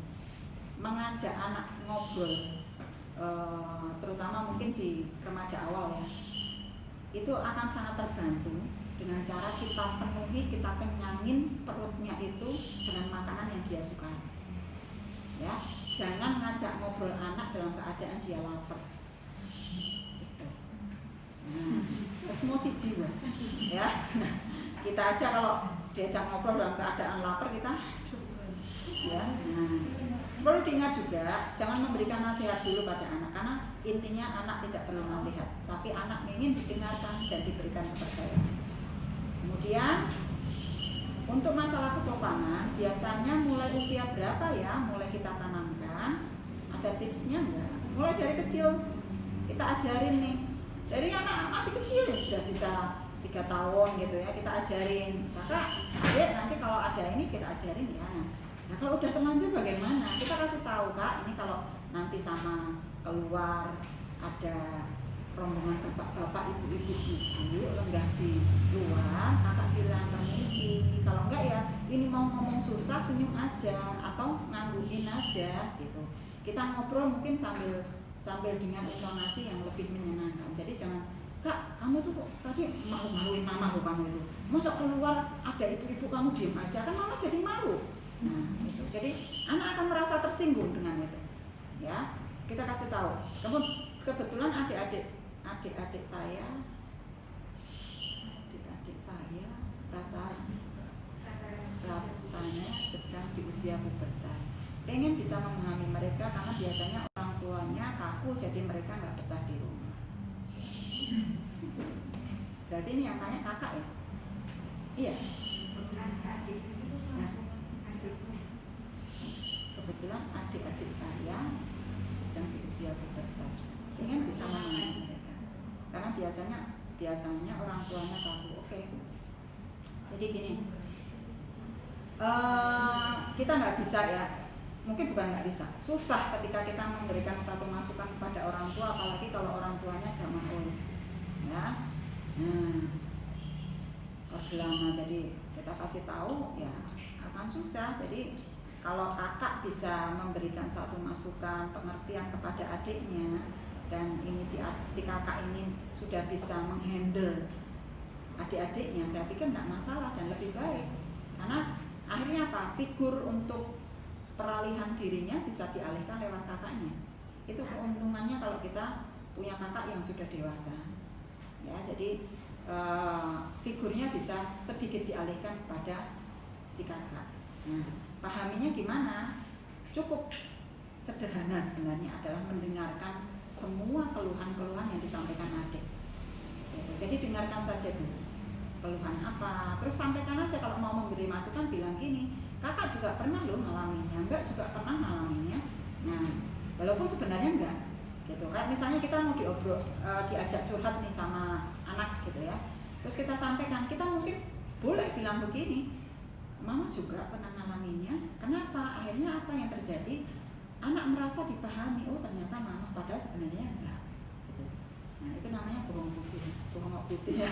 mengajak anak ngobrol, terutama mungkin di remaja awal ya, itu akan sangat terbantu dengan cara kita penuhi, kita kenyangin perutnya itu dengan makanan yang dia suka ya. Jangan ngajak ngobrol anak dalam keadaan dia lapar gitu. Nah, osmosis jiwa ya. Nah, kita aja kalau diajak ngobrol dalam keadaan lapar kita ya. Nah, perlu diingat juga, jangan memberikan nasihat dulu pada anak, karena intinya anak tidak perlu nasihat, tapi anak ingin didengarkan dan diberikan kepercayaan. Kemudian untuk masalah kesopanan, biasanya mulai usia berapa ya mulai kita tanamkan? Ada tipsnya enggak? Mulai dari kecil kita ajarin nih, dari anak masih kecil sudah bisa 3 tahun gitu ya, kita ajarin, kakak, adik nanti kalau ada ini kita ajarin ya. Nah kalau udah terlanjur bagaimana? Kita kasih tahu Kak, ini kalau nanti sama keluar ada rombongan bapak-bapak, ibu-ibu lenggah di luar, kakak bilang permisi. Kalau enggak ya ini mau ngomong susah senyum aja atau ngangguin aja gitu. Kita ngobrol mungkin sambil dengan intonasi yang lebih menyenangkan. Jadi jangan, Kak kamu tuh kok tadi malu-maluin mama kok kamu itu. Masa keluar ada ibu-ibu kamu diem aja, kan mama jadi malu. Nah itu, jadi anak akan merasa tersinggung dengan itu ya. Kita kasih tahu. Kebetulan adik-adik saya ratanya sedang di usia pubertas. Pengen bisa memahami mereka karena biasanya orang tuanya kaku, jadi mereka nggak betah di rumah. Berarti ini yang tanya kakak ya? Iya. Nah, kebetulan adik-adik saya sedang di usia pubertas, ingin bisa memahami mereka karena biasanya orang tuanya kaku. Oke. Jadi gini, kita nggak bisa ya, mungkin bukan nggak bisa, susah ketika kita memberikan satu masukan kepada orang tua, apalagi kalau orang tuanya zaman old ya. Orde lama, jadi kita kasih tahu ya akan susah. Jadi kalau kakak bisa memberikan satu masukan pengertian kepada adiknya, dan ini si kakak ini sudah bisa menghandle adik-adiknya, saya pikir tidak masalah dan lebih baik. Karena akhirnya apa? Figur untuk peralihan dirinya bisa dialihkan lewat kakaknya. Itu keuntungannya kalau kita punya kakak yang sudah dewasa. Ya, jadi figurnya bisa sedikit dialihkan kepada si kakak. Nah, pahaminya gimana? Cukup sederhana sebenarnya, adalah mendengarkan semua keluhan-keluhan yang disampaikan adik. Gitu. Jadi dengarkan saja dulu keluhan apa, terus sampaikan aja. Kalau mau memberi masukan bilang gini, kakak juga pernah loh ngalaminnya, mbak juga pernah ngalaminnya. Nah, walaupun sebenarnya enggak gitu. Kayak misalnya kita mau diajak curhat nih sama anak gitu ya, terus kita sampaikan, kita mungkin boleh bilang begini, mama juga pernah ngalaminnya. Kenapa? Akhirnya apa yang terjadi? Anak merasa dipahami. Oh ternyata mama, padahal sebenarnya enggak gitu. Nah itu namanya bohong putih ya.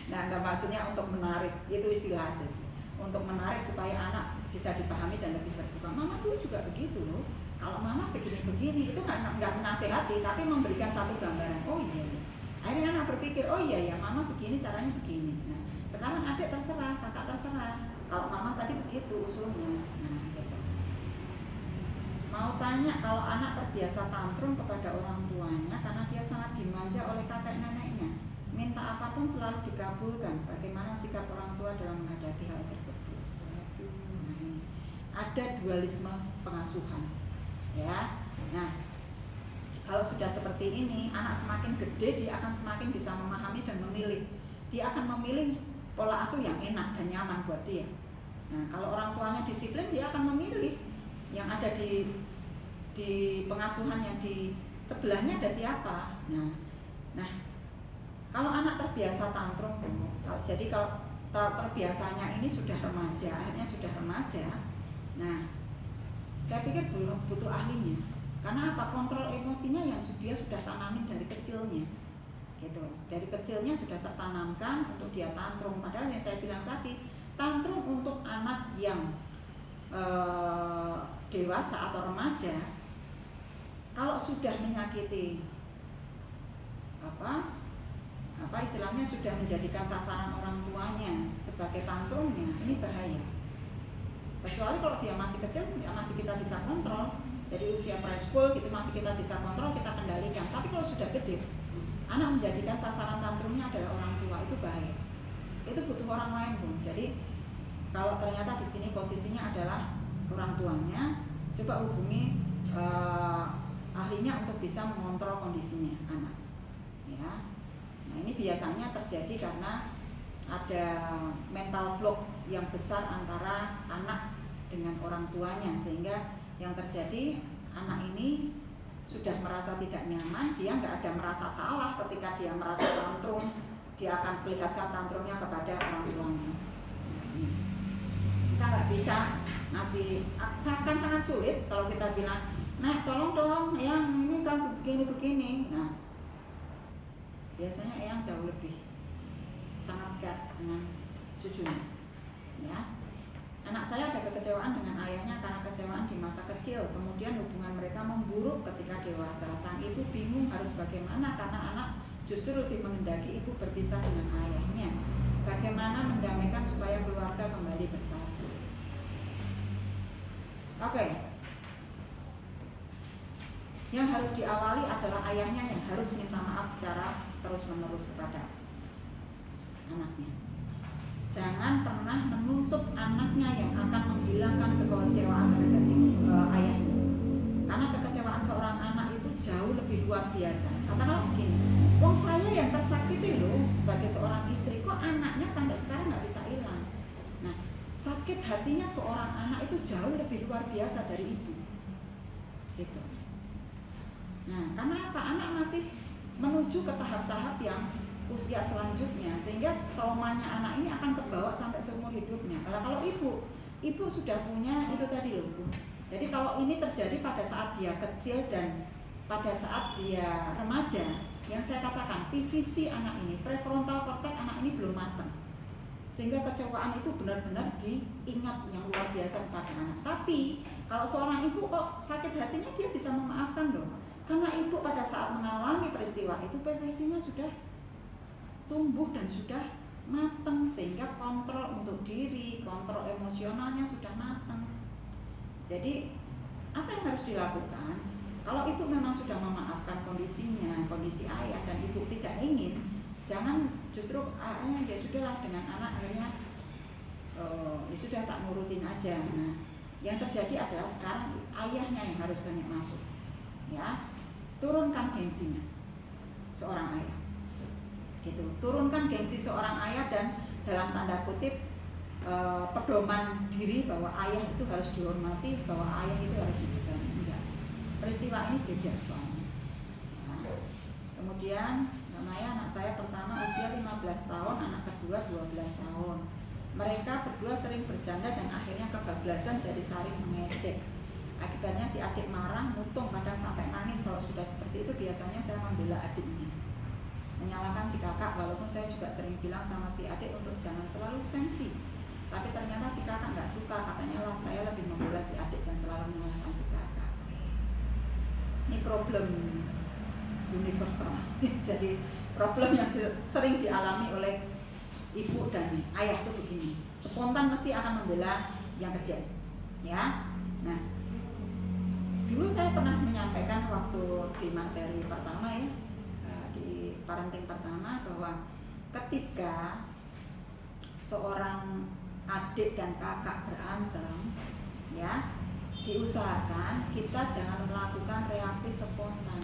Nah enggak, maksudnya untuk menarik, itu istilah aja sih, untuk menarik supaya anak bisa dipahami dan lebih terbuka. Mama dulu juga begitu loh, kalau mama begini-begini. Itu kan enggak menasehati, tapi memberikan satu gambaran. Oh iya, iya. Akhirnya anak berpikir, oh iya ya, mama begini, caranya begini. Nah sekarang adik terserah, kakak terserah, kalau mama tadi begitu usulnya. Nah gitu. Mau tanya, kalau anak terbiasa tantrum kepada orang tuanya karena dia sangat dimanja oleh kakek neneknya, minta apapun selalu dikabulkan, bagaimana sikap orang tua dalam menghadapi hal tersebut? Waduh, nah ini ada dualisme pengasuhan ya. Nah kalau sudah seperti ini, anak semakin gede dia akan semakin bisa memahami dan memilih. Dia akan memilih pola asuh yang enak dan nyaman buat dia. Nah kalau orang tuanya disiplin, dia akan memilih yang ada di pengasuhan yang di sebelahnya ada siapa. Nah kalau anak terbiasa tantrum, jadi kalau terbiasanya ini sudah remaja, akhirnya sudah remaja. Nah saya pikir belum butuh ahlinya. Karena apa? Kontrol emosinya yang dia sudah tanamin dari kecilnya gitu. Dari kecilnya sudah tertanamkan untuk dia tantrum. Padahal yang saya bilang tadi, tantrum untuk anak yang dewasa atau remaja, kalau sudah menyakiti apa istilahnya, sudah menjadikan sasaran orang tuanya sebagai tantrumnya, ini bahaya. Kecuali kalau dia masih kecil, masih kita bisa kontrol. Jadi usia preschool gitu masih kita bisa kontrol, kita kendalikan. Tapi kalau sudah gede, anak menjadikan sasaran tantrumnya adalah orang tua, itu bahaya. Itu butuh orang lain pun. Jadi kalau ternyata di sini posisinya adalah orang tuanya, coba hubungi ahlinya untuk bisa mengontrol kondisinya anak. Ya, nah ini biasanya terjadi karena ada mental block yang besar antara anak dengan orang tuanya, sehingga yang terjadi anak ini sudah merasa tidak nyaman, dia nggak ada merasa salah ketika dia merasa tantrum, dia akan perlihatkan tantrumnya kepada orang tuanya. Kita nggak bisa ngasih, sangat sulit kalau kita bilang, nah tolong dong Eyang, ini kan begini. Nah biasanya Eyang jauh lebih sangat dekat dengan cucunya ya. Anak saya ada kekecewaan dengan ayahnya karena kecewaan di masa kecil, kemudian hubungan mereka memburuk ketika dewasa. Sang ibu bingung harus bagaimana karena anak justru lebih menghendaki ibu berpisah dengan ayahnya. Bagaimana mendamaikan supaya keluarga kembali bersatu? Oke. Yang harus diawali adalah ayahnya yang harus minta maaf secara terus-menerus kepada anaknya. Jangan pernah menuntut anaknya yang akan menghilangkan kekecewaan terhadap ayahnya. Karena kekecewaan seorang anak itu jauh lebih luar biasa. Katakanlah begini, wong saya yang tersakiti loh sebagai seorang istri, kok anaknya sampai sekarang nggak bisa hilang. Nah, sakit hatinya seorang anak itu jauh lebih luar biasa dari ibu. Gitu. Nah, karena apa? Anak masih menuju ke tahap-tahap yang usia selanjutnya, sehingga traumanya anak ini akan terbawa sampai seumur hidupnya. Kalau ibu sudah punya itu tadi loh Bu. Jadi kalau ini terjadi pada saat dia kecil dan pada saat dia remaja, yang saya katakan PVC anak ini, prefrontal cortex anak ini belum matang, sehingga kecewaan itu benar-benar diingat yang luar biasa kepada anak. Tapi kalau seorang ibu kok sakit hatinya, dia bisa memaafkan loh, karena ibu pada saat mengalami peristiwa itu PVC-nya sudah tumbuh dan sudah matang, sehingga kontrol untuk diri, kontrol emosionalnya sudah matang. Jadi apa yang harus dilakukan? Kalau ibu memang sudah memaafkan kondisinya, kondisi ayah, dan ibu tidak ingin, jangan justru akhirnya ya sudahlah dengan anak akhirnya ya sudah tak nurutin aja. Nah, yang terjadi adalah sekarang ayahnya yang harus banyak masuk, ya, turunkan gengsinya seorang ayah, gitu, turunkan gengsi seorang ayah dan dalam tanda kutip pedoman diri bahwa ayah itu harus dihormati, bahwa ayah itu harus disegani. Enggak, peristiwa ini beda soalnya. Nah, kemudian namanya anak saya pertama usia 15 tahun, anak kedua 12 tahun. Mereka berdua sering bercanda dan akhirnya kebablasan jadi saling mengejek. Akibatnya si adik marah, mutung, kadang sampai nangis. Kalau sudah seperti itu biasanya saya membela adiknya, menyalahkan si kakak, walaupun saya juga sering bilang sama si adik untuk jangan terlalu sensi. Tapi ternyata si kakak nggak suka, katanya lah saya lebih membela si adik dan selalu menyalahkan si kakak. Ini problem universal. Jadi problem yang sering dialami oleh ibu dan ayah itu begini, spontan mesti akan membela yang kecil, ya. Nah, dulu saya pernah menyampaikan waktu di materi pertama ya, di parenting pertama, bahwa ketika seorang adik dan kakak berantem, ya, diusahakan kita jangan melakukan reaksi spontan.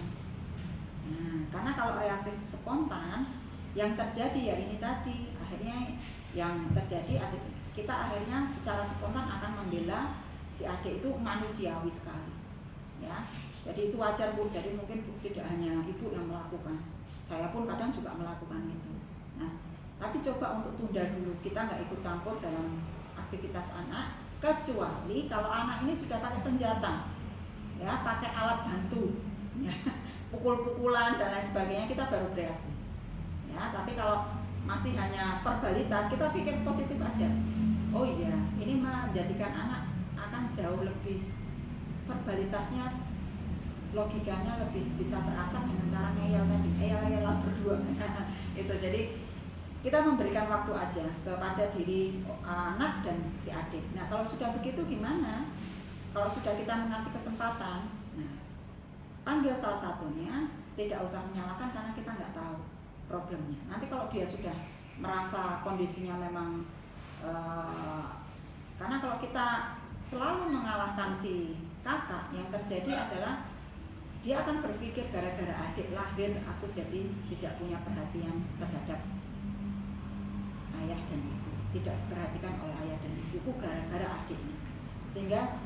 Nah, karena kalau reaksi spontan, yang terjadi ya ini tadi, akhirnya yang terjadi adik kita akhirnya secara spontan akan membela si adik itu manusiawi sekali, ya. Jadi itu wajar Bu. Jadi mungkin tidak hanya ibu yang melakukan, saya pun kadang juga melakukan itu. Nah, tapi coba untuk tunda dulu, kita nggak ikut campur dalam aktivitas anak, kecuali kalau anak ini sudah pakai senjata, ya, pakai alat bantu, ya, pukul-pukulan dan lain sebagainya, kita baru bereaksi, ya. Tapi kalau masih hanya verbalitas, kita pikir positif aja. Oh iya, ini menjadikan anak akan jauh lebih, verbalitasnya, logikanya lebih bisa terasah dengan cara ngeyel tadi, ngeyel berdua. Itu jadi kita memberikan waktu aja kepada diri anak dan si adik. Nah, kalau sudah begitu gimana? Kalau sudah kita mengasih kesempatan, nah, panggil salah satunya, tidak usah menyalahkan karena kita nggak tahu problemnya. Nanti kalau dia sudah merasa kondisinya memang karena kalau kita selalu mengalahkan si kakak, yang terjadi adalah dia akan berpikir gara-gara adik lahir aku jadi tidak punya perhatian terhadap ayah dan ibu, tidak diperhatikan oleh ayah dan ibuku gara-gara adiknya, sehingga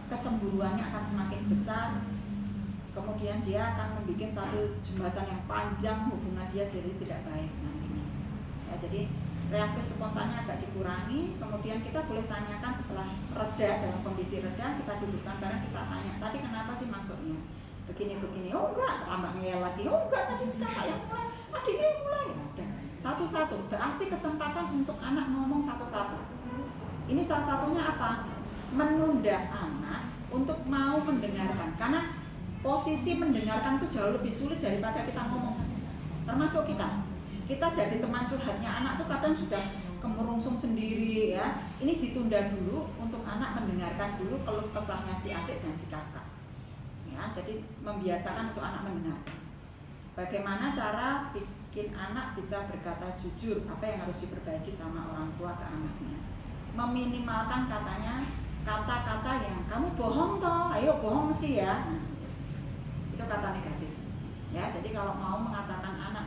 kecemburuannya akan semakin besar. Kemudian dia akan membuat satu jembatan yang panjang, hubungan dia jadi tidak baik nantinya, ya. Jadi reaksi spontannya agak dikurangi. Kemudian kita boleh tanyakan setelah reda, dalam kondisi reda kita dudukkan bareng, kita tanya tadi kenapa sih maksudnya begini-begini. Oh enggak, tambah ngeyel lagi. Oh enggak, tadi si kakak yang mulai, adiknya yang mulai. Ya udah, satu-satu, kasih kesempatan untuk anak ngomong satu-satu. Ini salah satunya apa? Menunda anak untuk mau mendengarkan, karena posisi mendengarkan itu jauh lebih sulit daripada kita ngomong. Termasuk kita jadi teman curhatnya anak tuh kadang sudah kemerungsung sendiri, ya. Ini ditunda dulu untuk anak mendengarkan dulu keluh kesahnya si adik dan si kakak, ya. Jadi membiasakan untuk anak mendengarkan. Bagaimana cara bikin anak bisa berkata jujur, apa yang harus diperbaiki sama orang tua ke anaknya? Meminimalkan kata-kata yang kamu bohong toh, ayo bohong mesti ya. Nah, itu kata negatif, ya. Jadi kalau mau mengatakan anak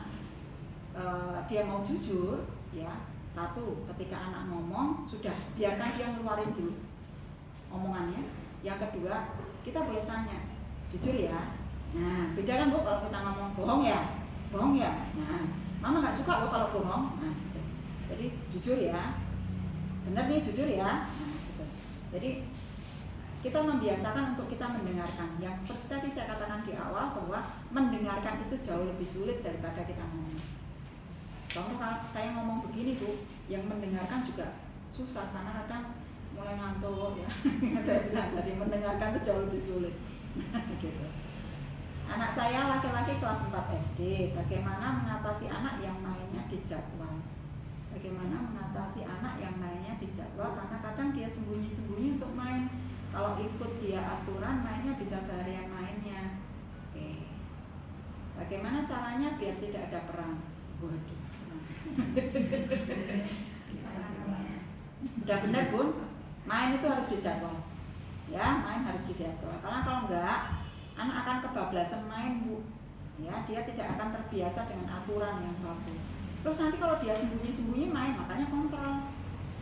dia mau jujur, ya, satu, ketika anak ngomong sudah biarkan dia ngeluarin dulu omongannya. Yang kedua, kita boleh tanya, jujur ya. Nah, beda kan Bu kalau kita ngomong bohong ya, nah, mama nggak suka loh kalau bohong. Nah, gitu. Jadi jujur ya, bener nih jujur ya. Nah, gitu. Jadi kita membiasakan untuk kita mendengarkan. Yang seperti tadi saya katakan di awal, bahwa mendengarkan itu jauh lebih sulit daripada kita ngomong. Contoh kalau saya ngomong begini Bu, yang mendengarkan juga susah karena kadang mulai ngantuk, ya. Saya bilang tadi mendengarkan itu jauh lebih sulit. Gitu. Anak saya laki-laki kelas 4 SD. Bagaimana mengatasi anak yang mainnya di jadwal? Bagaimana mengatasi anak yang mainnya di jadwal? Karena kadang dia sembunyi-sembunyi untuk main. Kalau ikut dia aturan mainnya bisa seharian mainnya. Oke. Bagaimana caranya biar tidak ada perang? Waduh. Udah benar Bun, main itu harus dijadwal. Ya, main harus dijadwal. Karena kalau enggak, anak akan kebablasan main Bu. Ya, dia tidak akan terbiasa dengan aturan yang baku. Terus nanti kalau dia sembunyi-sembunyi main, makanya kontrol.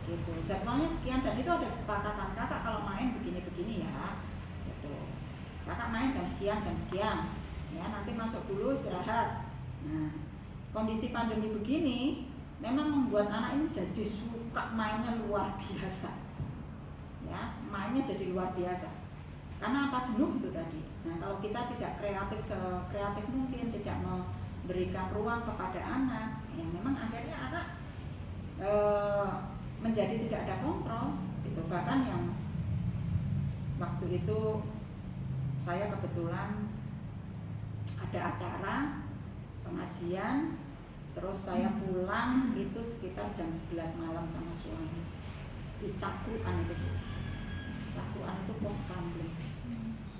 Gitu. Jadwalnya sekian dan itu ada kesepakatan. Kakak kalau main begini-begini ya. Gitu. Kakak main jam sekian. Ya, nanti masuk dulu istirahat. Nah, kondisi pandemi begini memang membuat anak ini jadi suka mainnya luar biasa. Ya, mainnya jadi luar biasa. Karena apa? Jenuh itu tadi. Nah, kalau kita tidak kreatif sekreatif mungkin, tidak memberikan ruang kepada anak, ya memang akhirnya anak menjadi tidak ada kontrol. Itu bahkan yang waktu itu saya kebetulan ada acara pengajian, terus saya pulang itu sekitar jam 11 malam sama suami di Cakruan itu. Cakruan itu pos kamling.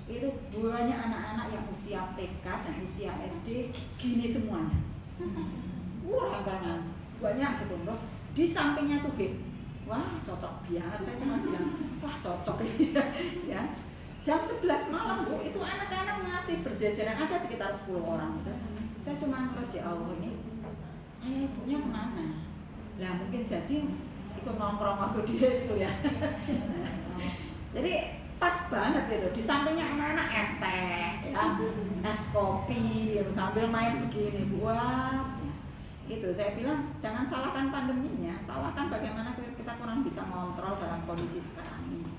Itu banyak anak-anak yang usia TK dan usia SD gini semuanya. Rambangan banyak gitu loh. Di sampingnya tuh hip. Wah, cocok banget. Saya cuma bilang, wah cocok ini ya. Jam 11 malam Bu, itu anak-anak masih berjajaran, ada sekitar 10 orang gitu. Saya cuma ngerus ya Allah ini ayah ibunya kemana? Lah mungkin jadi ikut nongkrong waktu dia itu ya. Jadi pas banget gitu, di sampingnya anak-anak es teh, ya, es kopi, sambil main begini buat. Ya. Itu saya bilang jangan salahkan pandeminya, salahkan bagaimana kita kurang bisa mengontrol dalam kondisi sekarang ini.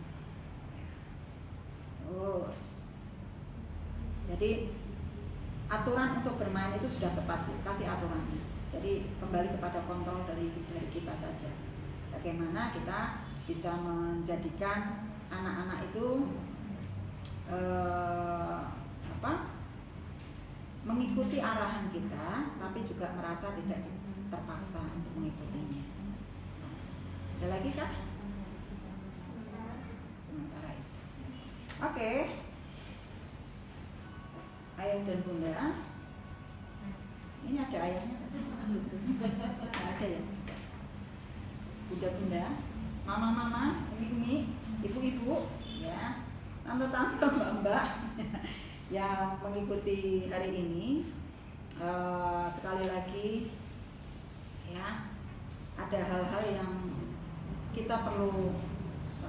Terus, jadi aturan untuk bermain itu sudah tepat, kasih aturannya. Jadi kembali kepada kontrol dari kita saja. Bagaimana kita bisa menjadikan anak-anak itu mengikuti arahan kita, tapi juga merasa tidak terpaksa untuk mengikutinya. Ada lagi kah? Sementara itu. Oke. Ayah dan Bunda. Ini ada ayahnya nggak sih? Nggak ada ya. Bunda-bunda, mama-mama, umi-umi, ibu-ibu, ya, tante-tante, mbak-mbak yang mengikuti hari ini. Sekali lagi, ya, ada hal-hal yang kita perlu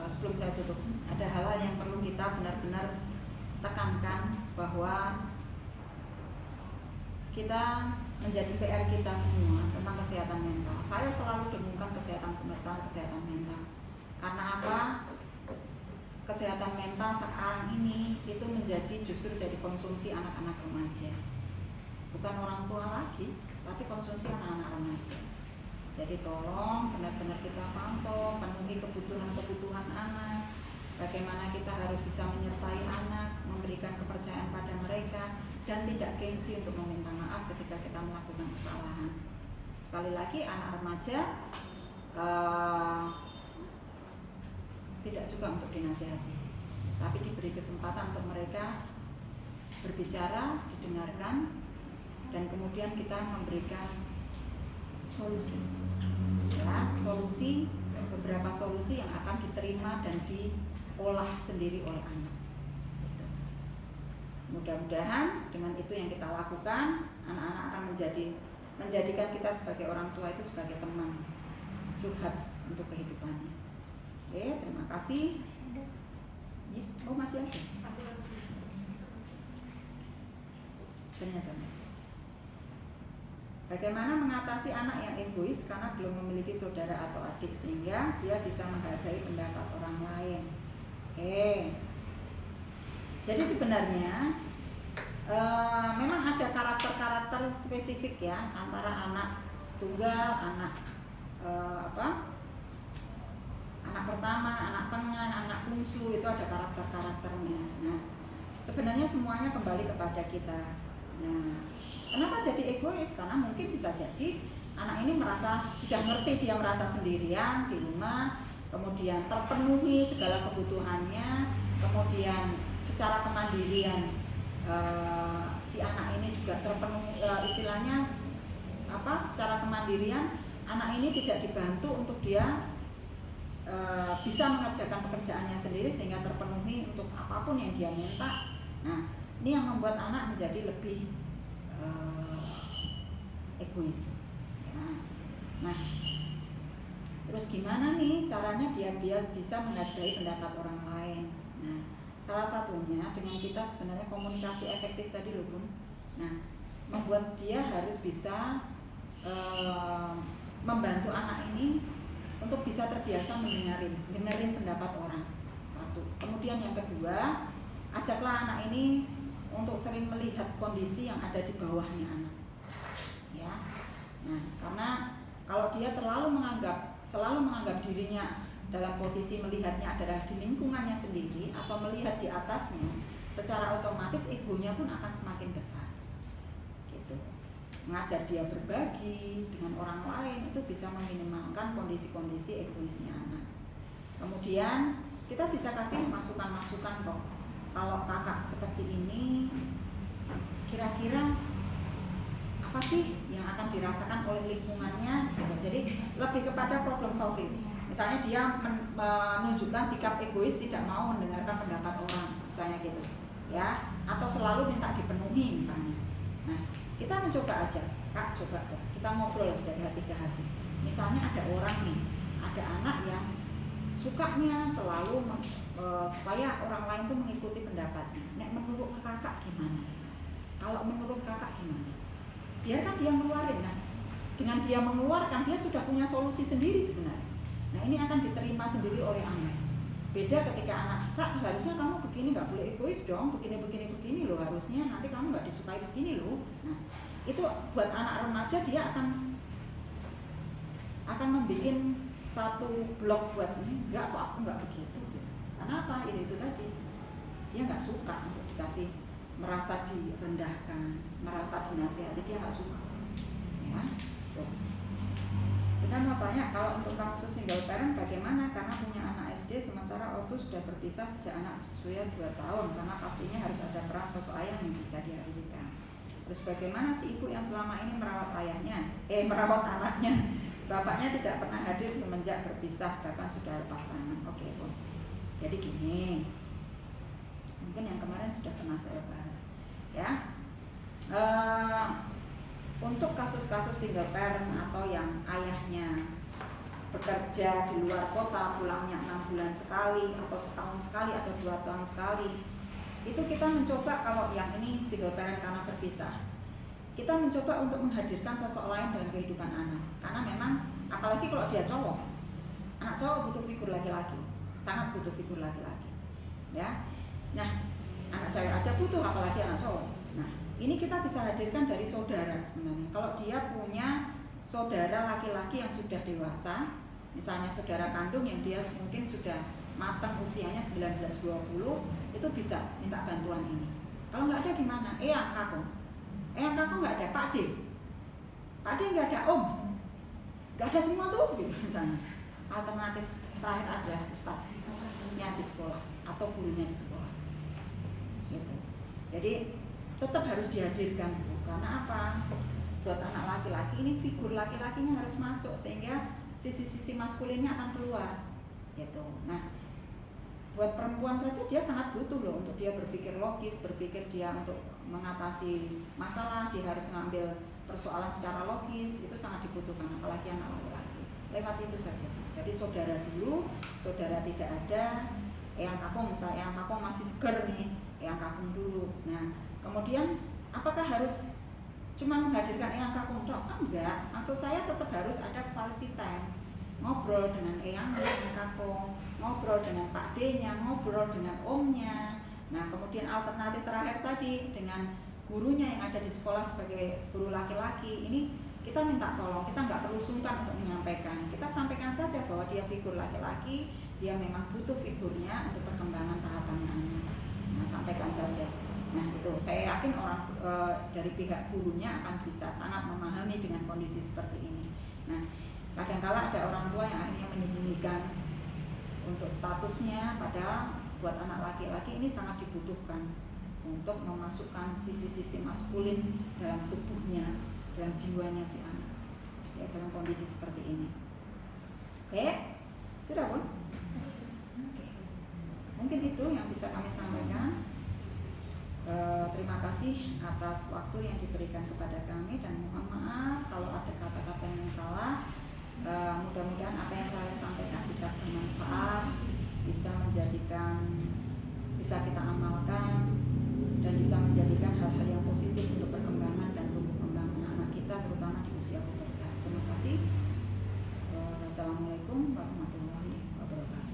sebelum saya tutup, ada hal-hal yang perlu kita benar-benar tekankan bahwa kita menjadi PR kita semua tentang kesehatan mental. Saya selalu dengungkan kesehatan mental. Karena apa? Kesehatan mental sekarang ini itu justru jadi konsumsi anak-anak remaja. Bukan orang tua lagi, tapi konsumsi anak-anak remaja. Jadi tolong benar-benar kita pantau, penuhi kebutuhan anak. Bagaimana kita harus bisa menyertai anak, memberikan kepercayaan pada mereka, dan tidak gengsi untuk meminta maaf ketika kita melakukan kesalahan. Sekali lagi, anak remaja tidak suka untuk dinasihati, tapi diberi kesempatan untuk mereka berbicara, didengarkan, dan kemudian kita memberikan solusi. Ya, beberapa solusi yang akan diterima dan diolah sendiri oleh anak. Mudah-mudahan dengan itu yang kita lakukan, anak-anak akan menjadikan kita sebagai orang tua itu sebagai teman curhat untuk kehidupannya. Oke, terima kasih. Oh, masih ada? Ternyata masih. Bagaimana mengatasi anak yang egois karena belum memiliki saudara atau adik sehingga dia bisa menghargai pendapat orang lain? Oke. Jadi sebenarnya memang ada karakter-karakter spesifik ya antara anak tunggal, anak anak pertama, anak tengah, anak bungsu, itu ada karakter-karakternya. Nah, Sebenarnya semuanya kembali kepada kita. Nah, kenapa jadi egois? Karena mungkin bisa jadi anak ini sudah ngerti, dia merasa sendirian di rumah, kemudian terpenuhi segala kebutuhannya, kemudian secara kemandirian si anak ini juga terpenuhi, istilahnya secara kemandirian anak ini tidak dibantu untuk dia bisa mengerjakan pekerjaannya sendiri sehingga terpenuhi untuk apapun yang dia minta. Nah, ini yang membuat anak menjadi lebih egois. Ya. Nah, terus gimana nih caranya dia bisa menghargai pendapat orang lain? Nah, salah satunya dengan kita sebenarnya komunikasi efektif tadi loh Bun. Nah, membuat dia harus bisa membantu anak ini untuk bisa terbiasa dengerin pendapat orang. Satu. Kemudian yang kedua, ajaklah anak ini untuk sering melihat kondisi yang ada di bawahnya anak. Ya. Nah, karena kalau dia selalu menganggap dirinya dalam posisi melihatnya adalah di lingkungannya sendiri atau melihat di atasnya, secara otomatis egonya pun akan semakin besar. Gitu. Mengajar dia berbagi dengan orang lain itu bisa meminimalkan kondisi-kondisi egoisnya anak. Kemudian kita bisa kasih masukan-masukan kok. Kalau kakak seperti ini, kira-kira apa sih yang akan dirasakan oleh lingkungannya? Gitu. Jadi lebih kepada problem solving. Misalnya dia menunjukkan sikap egois, tidak mau mendengarkan pendapat orang, misalnya gitu, ya, atau selalu minta dipenuhi misalnya. Nah, kita mencoba aja, Kak, coba kita ngobrol dari hati ke hati. Misalnya ada orang nih, ada anak yang sukanya selalu supaya orang lain tuh mengikuti pendapatnya. Nek menurut kakak gimana? Kalau menurut kakak gimana? Biarkan dia mengeluarin. Nah, dengan dia mengeluarkan, dia sudah punya solusi sendiri sebenarnya. Nah, ini akan diterima sendiri oleh anak. Beda ketika anak, Kak, harusnya kamu begini, nggak boleh egois dong, begini loh, harusnya nanti kamu nggak disukai begini loh. Nah, itu buat anak remaja dia akan membuat satu blok buat ini, enggak kok, aku nggak begitu. Karena apa? Itu tadi, dia nggak suka untuk dikasih, merasa direndahkan, merasa dinasihati, dia nggak suka. Ya, tuh. Kita mau tanya, kalau untuk kasus single parent bagaimana? Karena punya anak SD sementara ortu sudah berpisah sejak anak usia 2 tahun, karena pastinya harus ada peran sosok ayah yang bisa dihadirkan. Terus bagaimana si ibu yang selama ini merawat anaknya? Bapaknya tidak pernah hadir semenjak berpisah, bahkan sudah lepas tangan. Oke, Bu. Jadi gini, mungkin yang kemarin sudah pernah saya bahas, ya. Untuk kasus-kasus single parent atau yang ayahnya bekerja di luar kota, pulangnya 6 bulan sekali, atau setahun sekali, atau 2 tahun sekali, itu kita mencoba, kalau yang ini single parent karena berpisah, kita mencoba untuk menghadirkan sosok lain dalam kehidupan anak. Karena memang, apalagi kalau dia cowok, anak cowok butuh figur laki-laki, sangat butuh figur laki-laki, ya. Nah, anak cewek aja butuh, apalagi anak cowok. Nah, ini kita bisa hadirkan dari saudara sebenarnya. Kalau dia punya saudara laki-laki yang sudah dewasa, misalnya saudara kandung yang dia mungkin sudah matang usianya 19-20, itu bisa minta bantuan ini. Kalau nggak ada gimana? Eyang kakung nggak ada, Pak D nggak ada, Om nggak ada, semua tuh gitu misalnya. Alternatif terakhir adalah ustadznya di sekolah atau gurunya di sekolah gitu. Jadi tetap harus dihadirkan, karena apa? Buat anak laki-laki ini figur laki-lakinya harus masuk sehingga sisi-sisi maskulinnya akan keluar gitu. Nah, buat perempuan saja dia sangat butuh loh untuk dia berpikir logis, berpikir dia untuk mengatasi masalah, dia harus mengambil persoalan secara logis, itu sangat dibutuhkan, apalagi anak laki-laki. Lewat itu saja. Jadi saudara dulu, saudara tidak ada, eyang kakung misalnya, eyang kakung masih seger nih, eyang kakung dulu. Nah, kemudian apakah harus cuma menghadirkan eyang kakung dok? Enggak, maksud saya tetap harus ada quality time. Ngobrol dengan eyangnya, eyang kakung, ngobrol dengan Pak D-nya, ngobrol dengan omnya. Nah, kemudian alternatif terakhir tadi dengan gurunya yang ada di sekolah sebagai guru laki-laki, ini kita minta tolong, kita nggak perlu sungkan untuk menyampaikan. Kita sampaikan saja bahwa dia figur laki-laki, dia memang butuh figurnya untuk perkembangan tahapannya anak. Nah, sampaikan saja. Nah itu saya yakin orang dari pihak gurunya akan bisa sangat memahami dengan kondisi seperti ini. Nah kadang-kala ada orang tua yang akhirnya menyembunyikan untuk statusnya, padahal buat anak laki-laki ini sangat dibutuhkan untuk memasukkan sisi-sisi maskulin dalam tubuhnya, dalam jiwanya si anak ya, dalam kondisi seperti ini. Oke, sudah Bun? Oke. Mungkin itu yang bisa kami sampaikan. Terima kasih atas waktu yang diberikan kepada kami dan mohon maaf kalau ada kata-kata yang salah. Mudah-mudahan apa yang saya sampaikan bisa bermanfaat, bisa kita amalkan dan bisa menjadikan hal-hal yang positif untuk perkembangan dan tumbuh kembang anak kita, terutama di usia pubertas. Terima kasih. Wassalamualaikum warahmatullahi wabarakatuh.